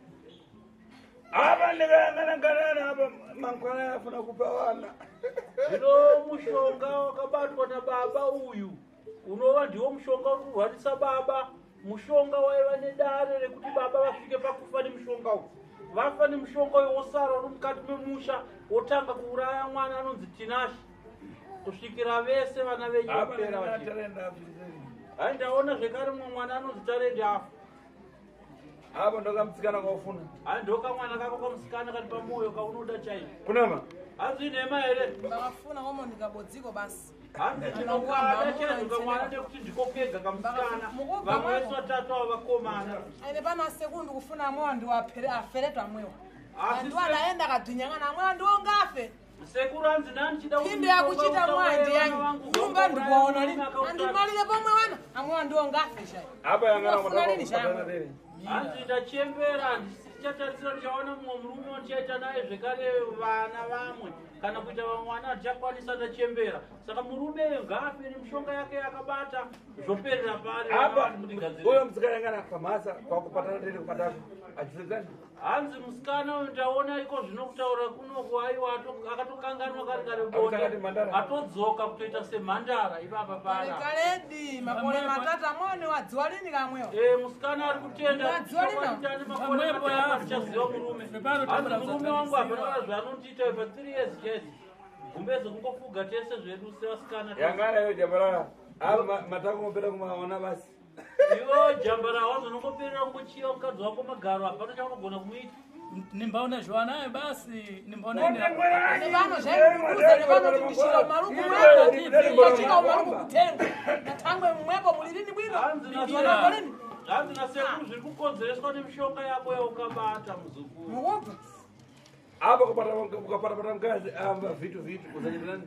apa ndikayangana apa mangwana yafuna kupa vana zvino mushonga wakabatwa nababa uyu unova ndiwo mushonga uri kurwarisa baba mushonga waiva nedare rekuti baba vasvike pakufa nemushonga uyu vafa nemushonga uyu wosara uri mukati memusha wotanga kuuraya mwana anonzi Tinashi kusvikira vese vana venyu vapera hai ndaona zvekare mumwe mwana anonzi Tarendi afa apa ndokamutsikana kaufuna hai ndokamwana kako kamusikana kati pamoyo kaunoda chaizvo kunama hanzi nhema here ndakafuna komo ndikabodziko basi hanzi tinokada chezuka mwana nekuti ndikopega kamusikana vamwe vese vatatu ava vakomana aine pana sekundi kufuna amwewa ndiwaferetwa amwewa andiwo adaenda akadhinyang'ana amwewa ndiwo ngafe sekuru hanzi nanichida inde yakuchita mwanje yangu nyumba ndikuwaona lini andimalire pomwe wana amwewa ndiwo ngafe shai apa yang'ana lini shai hanzi ndachembera ndichatarisira ndichaona mumwe murume wandichaita naye zvekare vana vamwe kana kuita vamwe vana ndichakwanisa ndachembera saka murume ngafe nemushonga yake yakabata zvoperera pari apa uyo musikana yangana pamhasa kwakupatana tiri kupatatu achisedzani hanzi musikana uyu ndaona iko zvinokutaura kunoku aiwa akatokanganwa kari kare bonde atodzoka kutoita semhandara ipapa pana karedi makore matatu amwone wadziwa lini kamwewa musikana ari kutenda wadziwa makore matatu tichaziva murume hanzi murume wangu hapana zvaanondiita pa 3 years chete gumbeze kungofuga tese zvedu sevasikana yangana yo Jambarau apa matakungopera kumaona basi iwo Jambarau wazonongoperera kungochiva mukadzi wako magaro hapana chaunogona kumuita nimbaona Joana basi nimbaona Ni bano kuze ni bano tindishira maruku mwanga tindishira maruku kutenga natangwe mmwebo mulilini bwino ndiona kolini Anzi na sekuru zikukonzeswa nemishonga yako ya ukabata mzukuru muombe Hapa kupata mkazi vitu kuzajilani.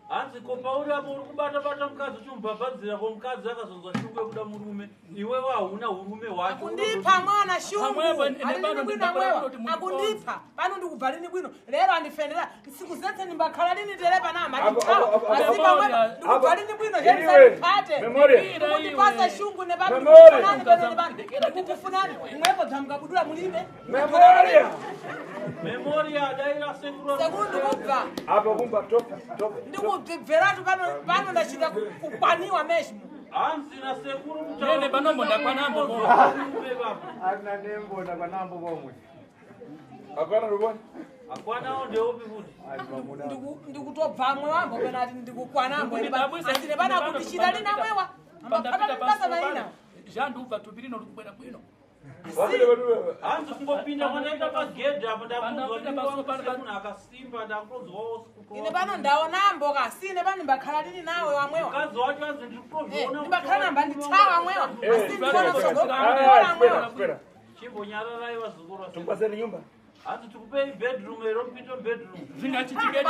Anzi kopauri hapo urikubata mkazi chumbabadzira kwa mkazi akazonzwa shungwe kuda murume iwe hauna urume wacho akundipa mwana shungu alini bwino mwewa akundipa pano ndikubvalini bwino lero andifendera siku zete nimbakhala lini tereba na matitawa asipa mwewa ndikubvalini bwino henzalipate kundipasa shungu ne banu kufunani penene banu kukufunani mwepo dzamukabudula mulibe Memoria daira sekuru ndikubva Hapa kumba top ndikubveratu pano ndachita kukwaniwa mesmo Anzi na sekuru nene panombo ndakwanambo mo Ana nembo na banambo bomwe. Akwana ruboni. Akwana onde opi kuti ndikutobva mwe wambo penati ndikukwanambo asine pana kundishira lina mwewa ambapata basa maina janduva tupirino likubwera bwino Anzi kungopinda kwanaita pagedhi apo ndakuzwa akasimba ndakozwa ine pano ndaonambo kasine pano ndimbakhala lini nawe wamwewa mkazi wacho anzi ndikutoviona ndimbakhala namba ndithawa mwewa asindiona kusogoa mwewa chimbonyararai vazukuru Tumpaseni nyumba. Anzi tikupei bedroom ero mpito bedroom zvingachitikedi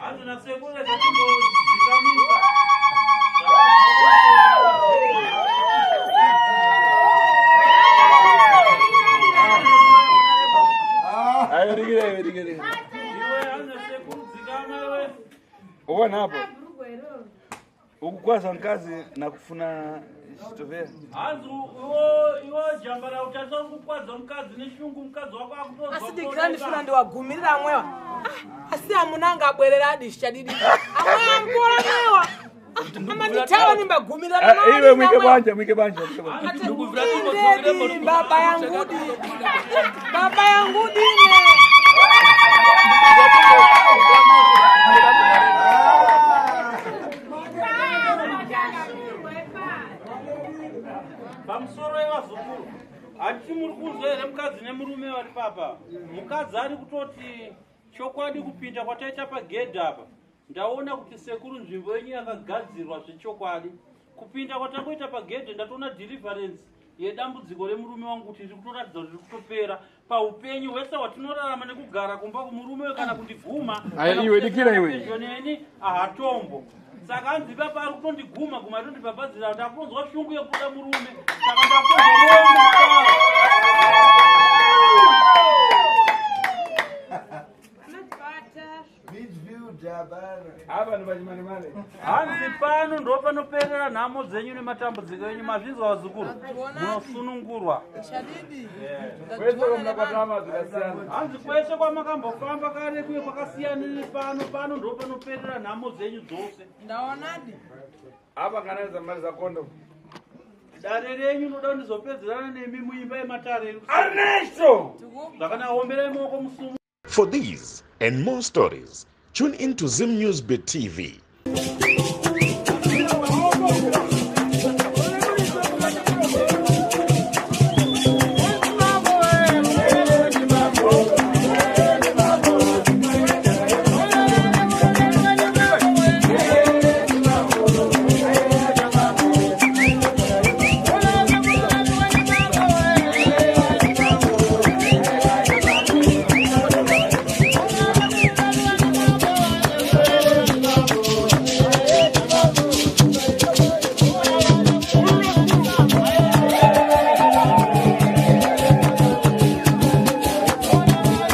Anzi na sekuru zikamisa Ayo digire. iwe anzi sekuru zikama iwe Uone hapo. Ukukwaza mkazi na kufuna chitovea. Anzi iwo jambara utaza kukwadza mkazi neshungu mkazi wako akutozwa asidikira ndifuna ndiwagumirira mwewa asi amunanga abwerera adishadidi amwewa mkola mwewa amanditawa nimbagumirira Iwe mwike banja. Ndedi baba yangu dine pamusoro yevazukuru hati muri kunzwa here mukadzi nemurume vari papa mukadzi ari kutoti chokwadi kupinda kwataita pagedhi apa ndaona kuti sekuru nzvimbo yenyu yakagadzirwa zvechokwadi kupinda kwatangoita pagedhi ndatoona deliverance yedambudziko remurume wangu kuti riri kutoratidza kuti riri kutopera paupenyu hwese hwatinorarama nekugara kumba kumurume kana kundibvuma Iwe dikira iwe. pezhoneni hatombo saka anzi papa ari kutondiguma tondibhabhadzira ndakonzwa shungu yekuda murume saka ndakonzwa Hapa ndo bajimani male. hanzi pano ndo panoperera nhamo dzenyu nematambudziko enyu mazvinzwa vazukuru munosunungurwa shadidi Kwese mnapatama zikasiyana. hanzi kwese kwamakambofamba kare kuye kwakasiyana nepano ndo panoperera nhamo dzenyu dzose ndaonadi Hapa kanaweza mali za kondo. dare renyu noda kundizopedzerana nemi muimba yematare Ernesto! zvakanaomberai maoko musumu. For these and more stories, tune into Zim News Bit TV.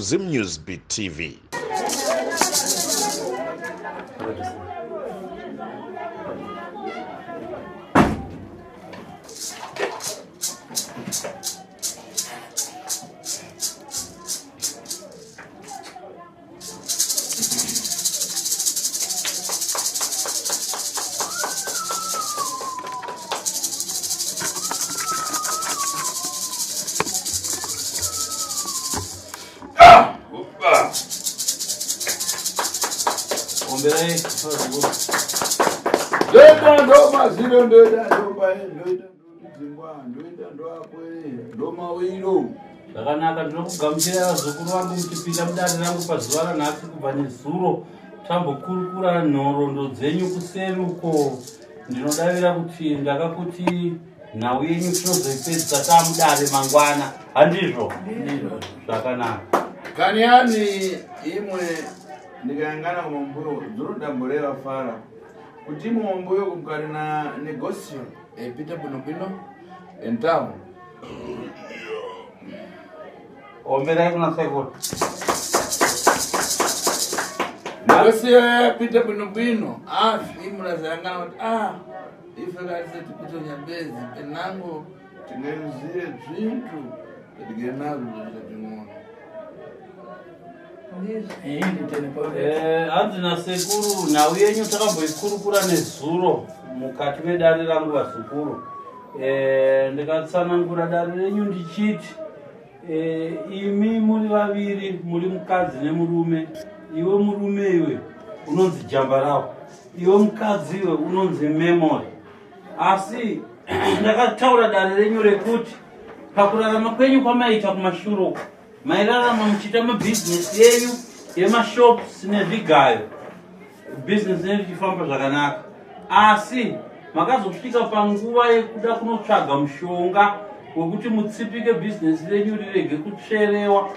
Zim News Bit TV. Ndoita ndo maziro ndoita ndo pae ndoita ndo dzingwa ndoita ndo akwere ndo mawiro. Zvakanaka ndinokugamuchira vazukuru vangu muchipinda mudare rangu pazuva ranhasi kubva nezuro tambokurukura nhoroondo dzenyu kuseri uko. Ndinodavira kuti ndakakuti nhau yenyu tinozoipedza tamudare mangwana, handizvo? Zvakanaka. Kani yani imwe ndikayangana kumambuyo dzinodamboreva fara kuti imwe mambuyo kumukari na negotiation epita bwinobwino in town. Omberai kuna saikoti. Negotiation yapita bwinobwino imwe nazayangana kuti ife kalise tipito nyambezi penango tingaziye zvintu zatigenazo zvating'ona. Hanzi nasekuru nhau yenyu takamboikurukura nezuro mukati medare rangu vazukuru. Ndikatsanangura dare renyu ndichiti imi muri vaviri, muri mukadzi nemurume. Iwe murume iwe unonzi Jambarao, iwe mukadzi iwe unonzi Memory. Asi ndakataura dare renyu rekuti pakurarama kwenyu kwamaita kumashure uko mairarama muchiita mabhizinesi yenyu yemashops nezvigayo, bhizinesi yenyu ichifamba zvakanaka. Asi makazosvika panguva yekuda kunotsvaga mushonga wekuti mutsipike bhizinesi renyu rirege kutsverewa,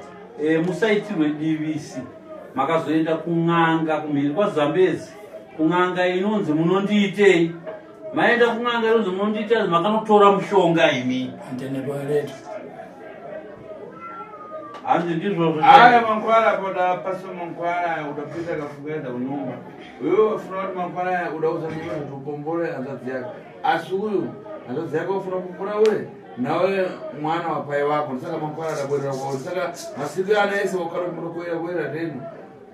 musaitirwe divisi. Makazoenda kun'anga kumhiri kwaZambezi, kun'anga inonzi munondiitei. Maenda kun'anga inonzi munondiitei makanotora mushonga imi. Hanzi ndizvo aya mankwara koda paso mankwara utapita kafugenda kunyumba. Wewe ufuna kuti mankwara udauza nyumba tupombole azazi yako. Asi uyu azazi yako ufuna kupombora ule nawe mwana wa pai wako. Saka mankwara adabwerera kwao. Saka masiku anaese wakaro murokwera tenu.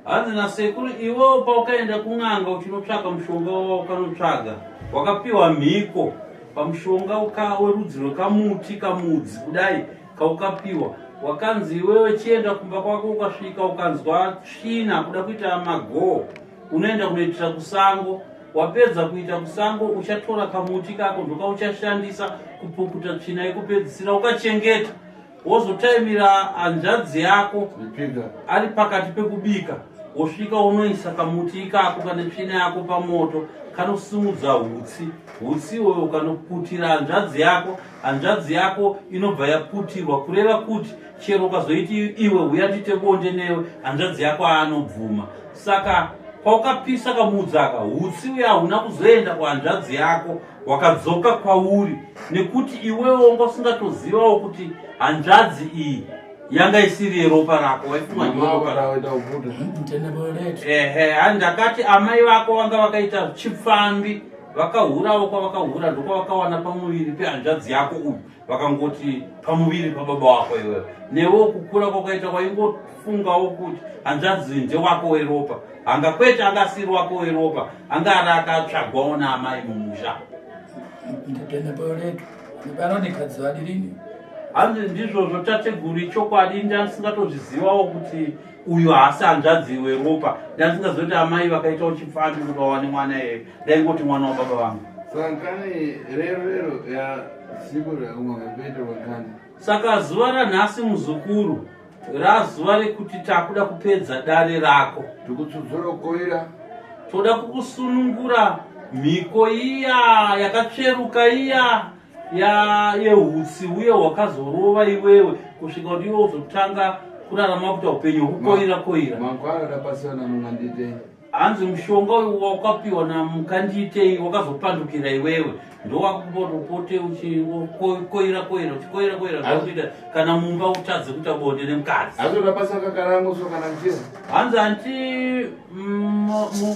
Hanzi nasekuru iwewo paukaenda kun'anga uchinotsvaga mushonga wakanotsvaga wakapiwa mhiko pamushonga werudzi rwekamuti kamudzi kudai kaukapiwa. Wakanzi iwewe chienda kumba kwako ukasvika ukanzwa tsvina kuda kuita magoo, unoenda kunoitira kusango. Wapedza kuita kusango uchatora kamuti kako ndokauchashandisa kupukuta tsvina yekupedzisira ukachengeta. Wozotaimira hanzvadzi yako ari pakati pekubika, wosvika unoisa kamuti ikako kane tsvina yako pamoto, kanosimudza hutsi. Hutsi iwoyo ukanoputira hanzvadzi yako inobva yaputirwa, kureva kuti chero ukazoiti iwe uya tiite bonde newe, hanzvadzi yako aanobvuma. Saka paukapisa kamudzaka, hutsi uya hauna kuzoenda kuhanzvadzi yako, wakadzoka kwauri, nekuti iwewo wanga usingatozivawo kuti hanzvadzi iyi yanga isiri yeropa rako, waifunga yeropa rako. Ndakati amai vako vanga vakaita chipfambi, vakahurawo kwavakahura ndokwavakawana pamuviri pehanzvadzi yako uyu, vakangoti pamuviri pababa wako iwewe. Newo kukura kwakaita kwaingofungawo kuti hanzvadzi ndewako weropa, anga kwete anga asiri wako weropa, anga ari akatsvagwawo naamai mumusha. Hanzi ndizvozvo tateguri chokwadi, ndasingatozvizivawo kuti uyu haasi hanzvadzi weropa. Ndandisingazoti amai vakaitawo chipfambi kuti vawane mwana iye, ndaingoti mwana wababa vangu. Sankani rero ya siku rakumwakapeta wakani. Saka zuva ranhasi muzukuru razuva rekuti takuda kupedza dare rako. Tikutsudzura koira. Toda kukusunungura mhiko iya yakatsveruka iya yehutsi uye wakazorova iwewe kusvika kuti iwe uzotanga kurarama kuita upenyu hwekukoira. Mankwara adapasiwa namunganditei. Hanzi mushonga uyu wakapiwa namukanditei wakazopandukira iwewe, ndowakupotopote uchikoira zvakuita kana mumba utadze kuita bonde nemukadzi. Asi udapasa kakarangu so kana njira. Hanzi anti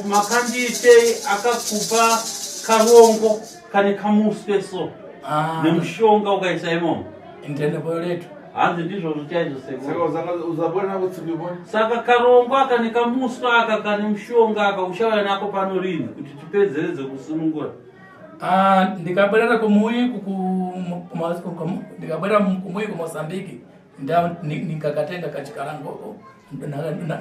makanditei akakupa karongo kane kamuswe so nemushonga ukaisa imomo. Hanzi ndizvozvo chaizvo uzabona kutsibibona. Saka karongo aka nekamuswa aka kane mushonga aka uchauya nako pano rini kuti tipedzeredze kusunungura. Ndikabwerera kumuyi ndikabwera kumuyi kuMozambique nikakatenga kachikarango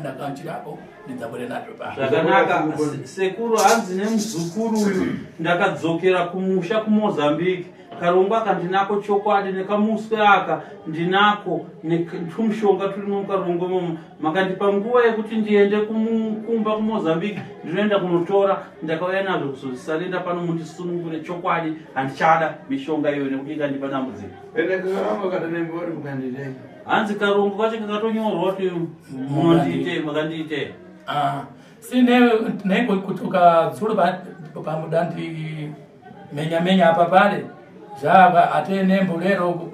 ndakanchirako ndidzabwere nacho pa zvakanaka. Sekuru hanzi nemuzukuru uyu ndakadzokera kumusha kuMozambique, Karungu akandinako chokwadi nekamuswe aka ndinako netumushonga turimo mukarungu momo, makandipa nguva yekuti ndiende kumba kuMozambique ndinoenda kunotora, ndakauya nazvo kuzosalenda pano mundisunungure chokwadi handichada mishonga iyoyo nekuti ikandipa dambudziko. Hanzi Karungu kacho kakatonyorwa kuti munondiite makandiite. sine neko kuti ukadzula pamudandi menya apa pale zvava atene mbulero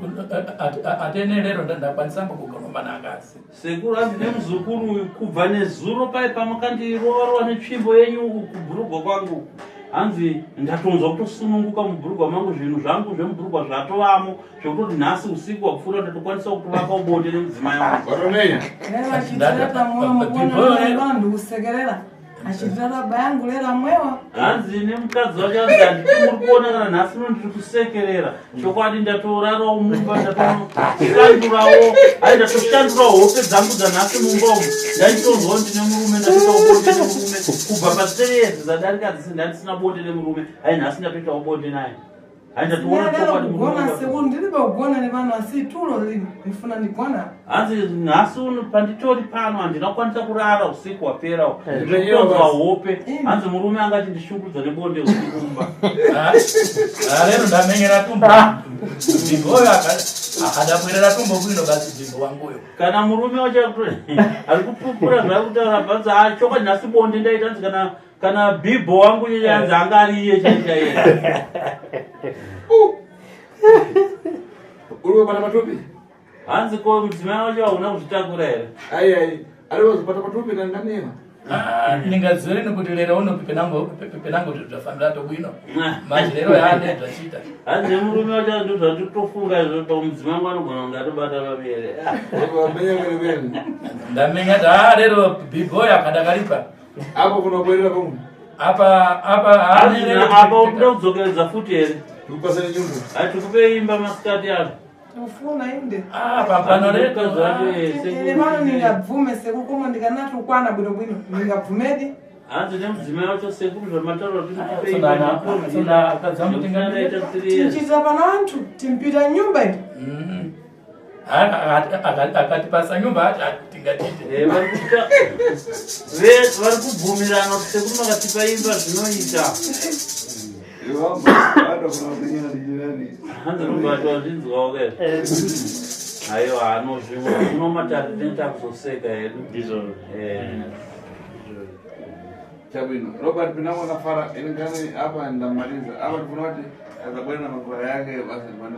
atene lero ndakwanisa kugomba nakazi. Sekuru hanzi nemuzukuru uyu kubva nezuro pai pamakandirovarwa netsvimbo yenyu kubhurugwa kwangu, hanzi ndatonzwa kutosununguka mubhurugwa mangu, zvinhu zvangu zvemubhurugwa zvatovamo zvekutoti nhasi usiku wakufura ndatokwanisa kutovaka ubonde nemudzimai wangu. Lero achitirata mwewa mukona vanhu kusekerera achitirata bayangu lera mwewa. Hanzi nemukadzi wacho hanzi handiti muri kuona kana nhasi no ndiri kusekerera, chokwadi ndatorarawo mumba ndatoshandurawo ndatoshandura hope dzangu dzanhasi mumba umu, ndaitonzwa ndine murume ndatoitawo bonde nemurume kubva pa3 dzadarika ndandisina bonde nemurume, nhasi ndatoitawo bonde naye. Kugona sekuru ndiri pakugona nevanhu asi tulo lino ndifuna ndigona. Hanzi nhasi uno panditori pano handinakwanisa kurara usiku waperawo, ndinotonzwa hope. Hanzi murume angati ndishungudza nebonde usiku mumba. Lero ndamenyera tumbo ndingoyo akadabwerera tumbo kwino basi dzimbo wanguyo. Kana murume wacho ari kupupura zvakutaura bvanzi chokwadi nhasi bonde ndaita, hanzi kana bhibho wangu yanzi anga ari iye chaichaiye. Uri wapata matupi? Hanzi ko mudzimai wacho hauna kuzvitakura here? Ai ari wazopata matupi kanganiwa. Ndingadzore nekuti lero uno penango zvafambira tobwino manje lero yaane zvachita. Hanzi nemurume wacho ndo zvatotofunga izvo mudzimai wangu anogona kunge atobata pamere. Ndamenya lero bhiboy akadakaripa Apa kunobwerera pamwe? Apa unoda kudzokeredza futi here? Tukupasane nyumba. Tikupe imba masikati ano. Ufuna inde. Panoreto vano ndingabvume sekuru komwe ndikanati ukwana bwinobwino ndingabvumedi. Hanzi nemudzimai wacho sekuru zvamataura tichita pana vantu timpita nyumba ino. akatipasa nyumba tingatite vari kubvumirana kuti sekuru makatipa imba zvinoita. Hanzi Robert wazvinzwawo ke? Aiwa anozviwa unomatari tenta kuzoseka hedu ndizvo. Chabwino Robert pinamo nafara ingani hapa ndamaliza hapa tufuna kuti akabwena makura yake basi mani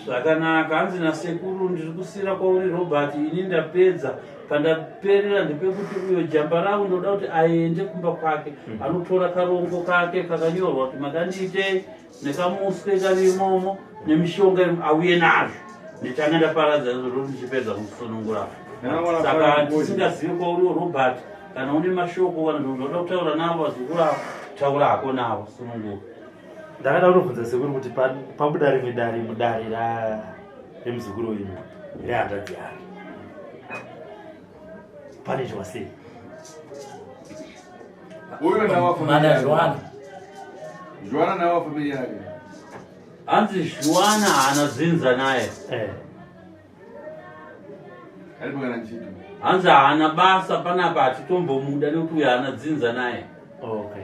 zvakanaka. Hanzi nasekuru ndiri kusira kwauri Robert, ini ndapedza pandaperera ndepekuti uyo jamba rangu ndoda kuti aende kumba kwake anotora karongo kake kakanyorwa kuti makandiite nekamuswe karimomo nemishonga auye nazvo, nditanga ndaparadza izvozvo ndichipedza kusunungura. Saka tisingazivi kwauriwo Robert, kana une mashoko kana zvinhu zvoda kutaura navo vazukuru avo taura hako navo sunungura. Ndakada kutobvunza sekuru kuti pabuda rimwe dare mudare remuzukuru wenyu rehandadzi yake panoitwa sei? uyo nawa mana Joana nawa familia yake. Hanzi Joana hana zinza naye. Alipo kana ntchito. Hanzi hana basa panapa atitombomuda nekuti uyo hana dzinza naye. Okay.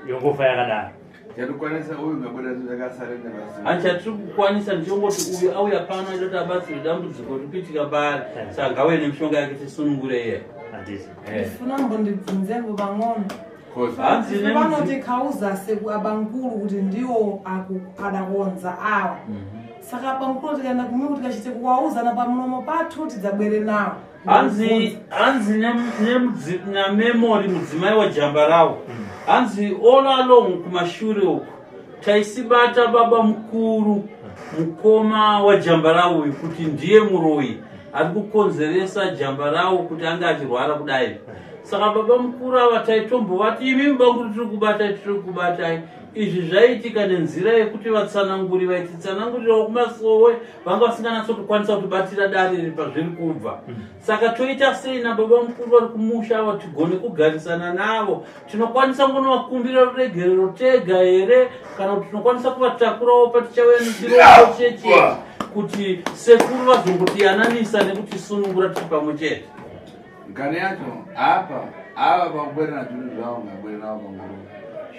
Yongofa yakadaro. Yatukwanisa uyu ngabwera zvakasarenda basi. Hanzi kukwanisa ndichongoti uyo auya pano ndoti abatsire dambudziko ripitika pari. Saka ngauye nemishonga yake tisunungure iye. Handiti. Ndifuna mbondibvunzengo pang'ono. Hanzi vanoti kauza abankulu kuti ndiwo adakonza awa. Saka abankulu tikaenda kumwe tikachite kuwauza pamulomo pathu tidzabwere nawo. Hanzi memory mudzimai wajamba rawo. Hanzi all along kumashure uku taisibata baba mukuru mukoma wajamba rawo kuti ndiye muroyi ari kukonzeresa jamba rawo kuti anga achirwara kudai. saka baba mukuru ava taitombovati imi bangu tiri kubatai izvi zvaitika nenzira yekuti vatsananguri vaititsanangurirawo kumasowe vanga vasinganyatsokukwanisa kutibatira dare riri pazviri kubva. Saka toita sei nababa mukuru vari kumusha ava tigone kugarisana navo? Tinokwanisa kunovakumbira ruregerero tega here kana kuti tinokwanisa kuvatakurawo patichauya nechirongo cheche kuti sekuru vazongotiyananisa nekutisunungura tiri pamwe chete? Ngane yacho apa ava pangwerera zvinhu zvavo ngabwerera panguru.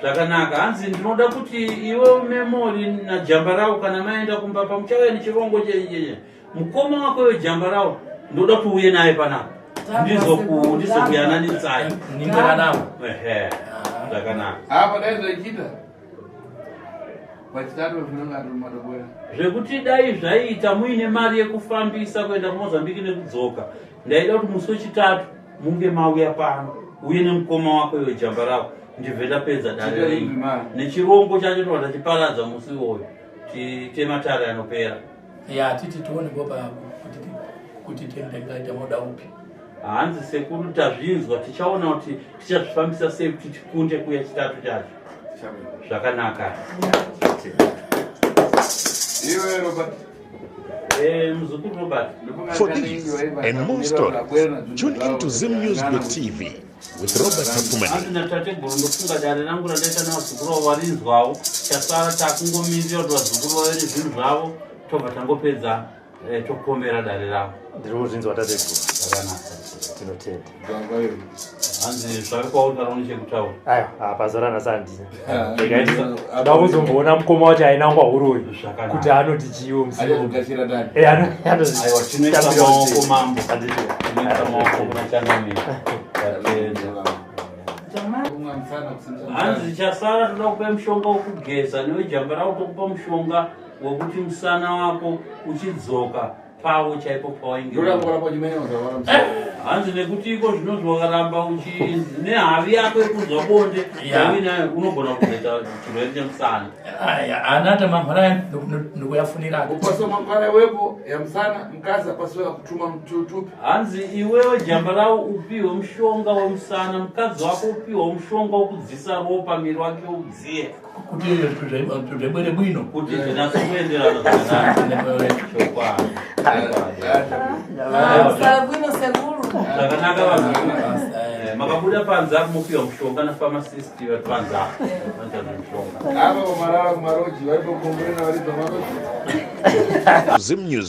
Zvakanaka, hanzi ndinoda kuti iwe Memory naJambarau kana maenda kumba pamuchauya nechirongo cheche mukoma wako weJambarau ndoda kuti uye naye panapa ndizokuyananitsai Ningana navo. Zvakanaka. Apa dai zvachiita pachitatu zvinonga tiri madobwera zvekuti dai zvaiita muine mari yekufambisa kuenda kuMozambique nekudzoka, ndaida kuti musi wechitatu munge mauya pano uye nemukoma wako weJambarau ndibve tapedza dare renyu nechirongo chacho tobva tachiparadza musi iwoyo tematare anopera. Ya titi tuone baba kuti tendengaita moda upi. Hanzi sekuru tazvinzwa, tichaona kuti tichazvifambisa sei kuti tikunde kuya chitatu chacho. Zvakanaka. iwe Robert Muzukuru Robert. For these and more stories, tune into Zim News TV with Robert Hakumani. Handina tateguru ndofunga dare rangu radaita navazukuru varinzwawo, chasara takungomirira kuti vazukuru vave nezvinhu zvavo tobva tangopedza tokomera dare ravo. Ndiri kuzvinzwa tateguru. Zvakanaka. Tinotenda. Hanzi zvave kwauri kana une chekutaura. Aiwa, pazorana sandina. Ndida kuzomboona mukoma wacho ainangwa huroyi kuti anoti chiwo musiwo. achazogashira ndani Aiwa, tinoisa maoko mambo. Tinoisa maoko kuna changamira. Hanzi chasara toda kupa mushonga wokugeza neweJambarau tokupa mushonga wokuti musana wako uchidzoka pawo chaipo pawainge. Hanzi nekuti iko zvinozvi wakaramba nehavi yako yekuzwa bonde nayo unogona kuzoita chirwere chemusana. Anata mamhara ndikuyafunira. upaso mangwara wepo ya msana mkazi apasiwa kutuma mtutupi. Hanzi iwewe Jambarau upiwe mushonga wemusana, mukadzi wako upiwe mushonga wokudzisa ropa miri wake udziye kuti zvebwere bwino kuti zvinase kuenderana zvakanaka. Sarabwino sekuru. Zvakanaka vanhu. Makabuda panze apo mupiwa mushonga napharmacist panze apo. Ava vamarara kumaroji varipokomborera vari pamaroji. Zim News